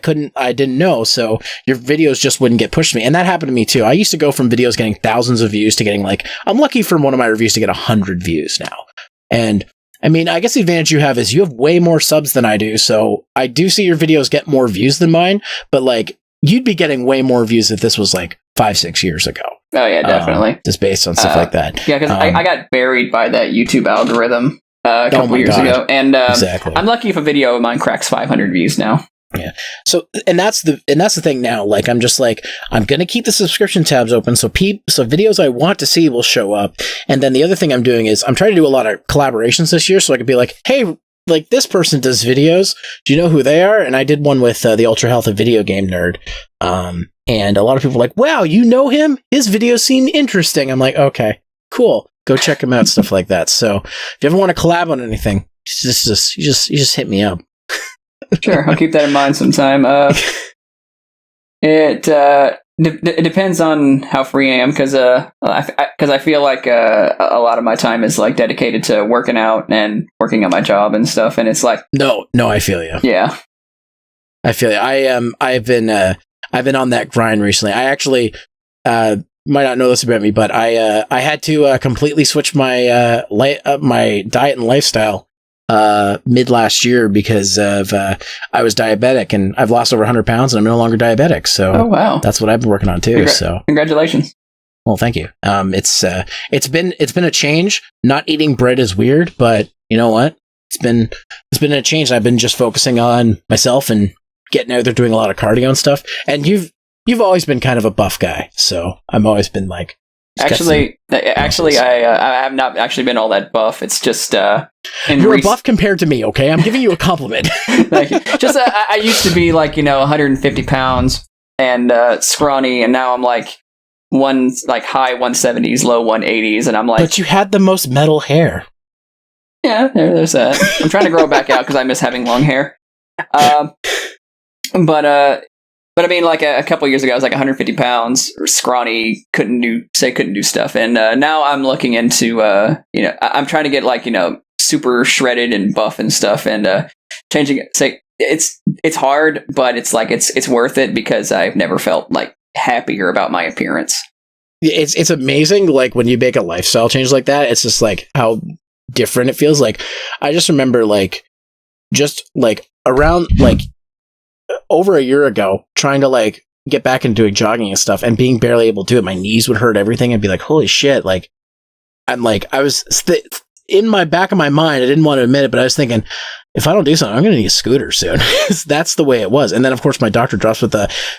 didn't know. So your videos just wouldn't get pushed to me. And that happened to me too. I used to go from videos getting thousands of views to getting I'm lucky from one of my reviews to get 100 views now. And I mean, I guess the advantage you have is you have way more subs than I do. So I do see your videos get more views than mine, but you'd be getting way more views if this was 5-6 years ago. Oh yeah, definitely. Just based on stuff like that. Yeah, because I got buried by that YouTube algorithm a couple years ago, and exactly. I'm lucky if a video of mine cracks 500 views now. Yeah. So, and that's the thing now. I'm just I'm going to keep the subscription tabs open. So videos I want to see will show up. And then the other thing I'm doing is I'm trying to do a lot of collaborations this year. So I could be like, hey, this person does videos. Do you know who they are? And I did one with the Ultra Health, a video game nerd. And a lot of people are like, wow, you know him? His videos seem interesting. I'm like, okay, cool. Go check him out. Stuff like that. So if you ever want to collab on anything, you just hit me up. Sure, I'll keep that in mind sometime. It depends on how free I am, because I feel like a lot of my time is dedicated to working out and working on my job and stuff, and it's no, I feel you. Yeah, I feel you. I've been on that grind recently. I actually might not know this about me, but I had to completely switch my my diet and lifestyle mid last year, because of I was diabetic, and I've lost over 100 pounds and I'm no longer diabetic. So oh, wow. That's what I've been working on too. So congratulations. Well, thank you. It's been a change. Not eating bread is weird, but you know what? It's been a change. I've been just focusing on myself and getting out there, doing a lot of cardio and stuff. And you've always been kind of a buff guy, so I've always been Actually, I have not actually been all that buff. It's just you're a buff compared to me. Okay, I'm giving you a compliment. I used to be 150 pounds and scrawny, and now I'm high 170s, low 180s, and I'm But you had the most metal hair. Yeah, there's that. I'm trying to grow it back out because I miss having long hair. But I mean, a couple years ago, I was 150 pounds, scrawny, couldn't do stuff, and now I'm looking into, I'm trying to get super shredded and buff and stuff, and changing it. It's hard, but it's worth it, because I've never felt happier about my appearance. It's amazing, when you make a lifestyle change like that. It's just how different it feels. I just remember around over a year ago, trying to get back into doing jogging and stuff, and being barely able to do it. My knees would hurt, everything. I'd be like, holy shit. I was in my back of my mind, I didn't want to admit it, but I was thinking, if I don't do something, I'm going to need a scooter soon. That's the way it was. And then of course my doctor drops with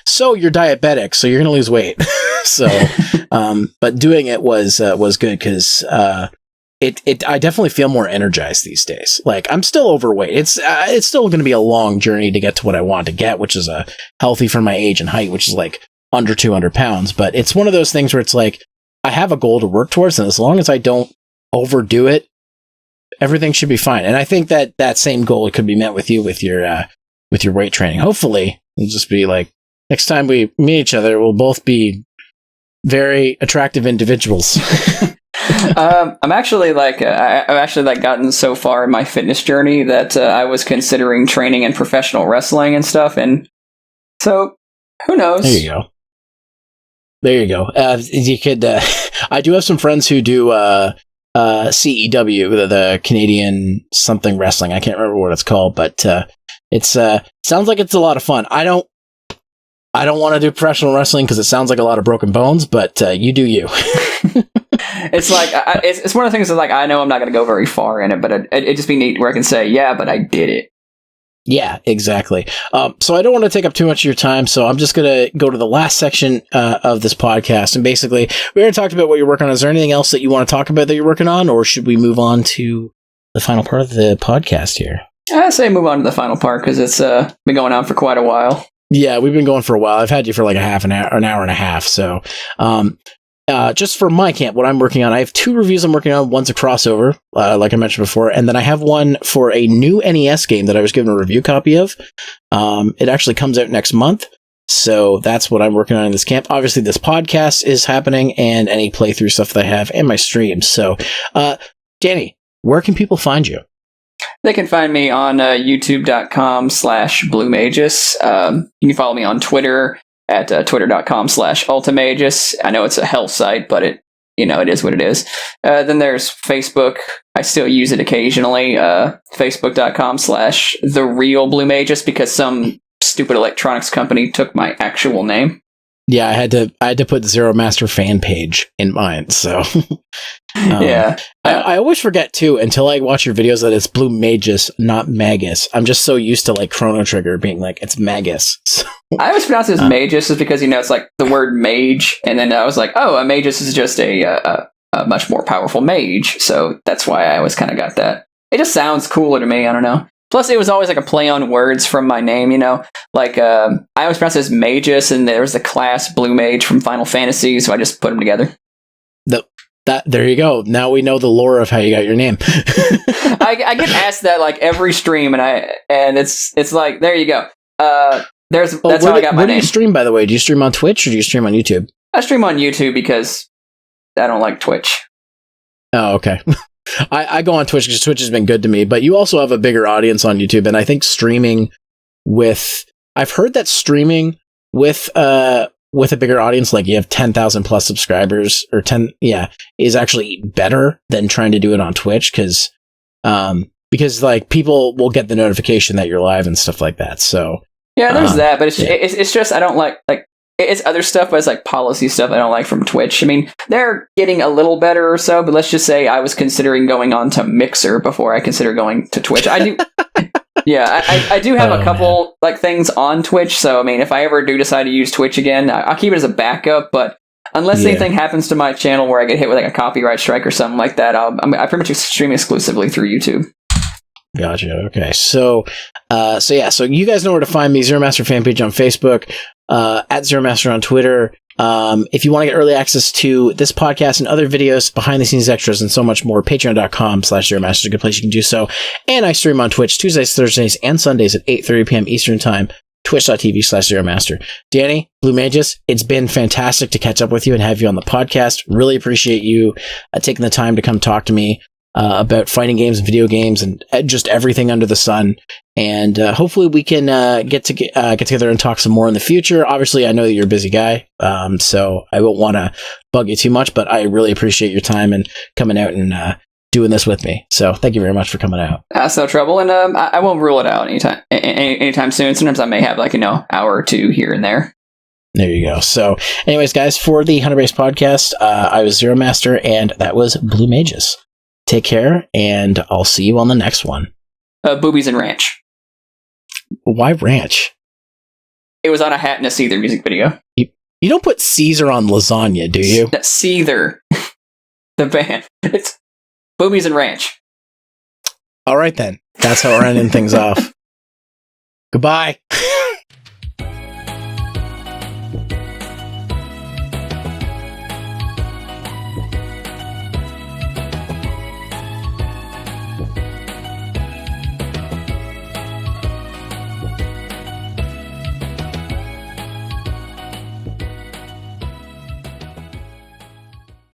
so you're diabetic, so you're going to lose weight. So, but doing it was good, because, I definitely feel more energized these days. I'm still overweight. It's still going to be a long journey to get to what I want to get, which is healthy for my age and height, which is under 200 pounds. But it's one of those things where it's I have a goal to work towards, and as long as I don't overdo it, everything should be fine. And I think that same goal could be met with you with your weight training. Hopefully, it'll just be next time we meet each other, we'll both be very attractive individuals. I'm actually like I've actually like gotten so far in my fitness journey that I was considering training in professional wrestling and stuff, and so who knows? There you go. There you go. You could. I do have some friends who do CEW, the Canadian something wrestling. I can't remember what it's called, but it's sounds like it's a lot of fun. I don't want to do professional wrestling because it sounds like a lot of broken bones, but you do you. It's like it's one of the things that like I know I'm not going to go very far in it, but it'd just be neat where I can say, yeah, but I did it. Yeah, exactly. So I don't want to take up too much of your time, so I'm just going to go to the last section of this podcast. And basically, we already talked about what you're working on. Is there anything else that you want to talk about that you're working on, or should we move on to the final part of the podcast here? I say move on to the final part because it's been going on for quite a while. Yeah, we've been going for a while. I've had you for like an hour and a half. So, just for my camp, what I'm working on, I have 2 reviews I'm working on. One's a crossover, like I mentioned before, and then I have one for a new NES game that I was given a review copy of. It actually comes out next month, so that's what I'm working on in this camp. Obviously, this podcast is happening, and any playthrough stuff that I have, and my streams. So, Danny, where can people find you? They can find me on youtube.com/BlueMagus. You can follow me on Twitter at twitter.com/Ultimagus. I know it's a hell site, but it is what it is. Then there's Facebook. I still use it occasionally. Facebook.com/TheRealBlueMagus because some stupid electronics company took my actual name. Yeah, I had to put Zeromaster fan page in mine. So yeah, I always forget too until I watch your videos that it's BlueMagus, not Magus. I'm just so used to like Chrono Trigger being like it's Magus. So, I always pronounce it as Magus just because it's like the word mage, and then I was like, oh, a Magus is just a much more powerful mage. So that's why I always kind of got that. It just sounds cooler to me. I don't know. Plus, it was always like a play on words from my name, Like, I always pronounce it as Magus, and there was the class Blue Mage from Final Fantasy, so I just put them together. There you go. Now we know the lore of how you got your name. I get asked that like every stream, and it's like, there you go. That's how I got my name. Where do you stream, by the way? Do you stream on Twitch or do you stream on YouTube? I stream on YouTube because I don't like Twitch. Oh, okay. I go on Twitch because Twitch has been good to me, but you also have a bigger audience on YouTube, and I think I've heard that streaming with a bigger audience, like you have 10,000 plus subscribers or is actually better than trying to do it on Twitch because like people will get the notification that you're live and stuff like that. So yeah, there's that, but it's just I don't like it's other stuff, but it's like policy stuff I don't like from Twitch. I mean, they're getting a little better or so, but let's just say I was considering going on to Mixer before I consider going to Twitch. I do, yeah, I do have a couple like things on Twitch. So I mean, if I ever do decide to use Twitch again, I'll keep it as a backup. But unless anything happens to my channel where I get hit with like a copyright strike or something like that, I pretty much stream exclusively through YouTube. Gotcha. Okay. So you guys know where to find me. Zeromaster fan page on Facebook, at Zeromaster on Twitter. If you want to get early access to this podcast and other videos, behind the scenes extras, and so much more, patreon.com/Zeromaster is a good place you can do so. And I stream on Twitch Tuesdays, Thursdays, and Sundays at 8:30 p.m. Eastern Time, twitch.tv/Zeromaster. Danny, BlueMagus, it's been fantastic to catch up with you and have you on the podcast. Really appreciate you taking the time to come talk to me about fighting games and video games and just everything under the sun. And hopefully we can get together and talk some more in the future. Obviously, I know that you're a busy guy, so I won't want to bug you too much, but I really appreciate your time and coming out and doing this with me. So thank you very much for coming out. That's no trouble, and I won't rule it out anytime soon. Sometimes I may have like hour or two here and there. There you go. So anyways, guys, for the Hunter Base podcast, I was Zeromaster, and that was BlueMagus. Take care, and I'll see you on the next one. Boobies and Ranch. Why Ranch? It was on a hat in a Seether music video. You don't put Caesar on lasagna, do you? Seether. The band. It's Boobies and Ranch. All right, then. That's how we're ending things off. Goodbye.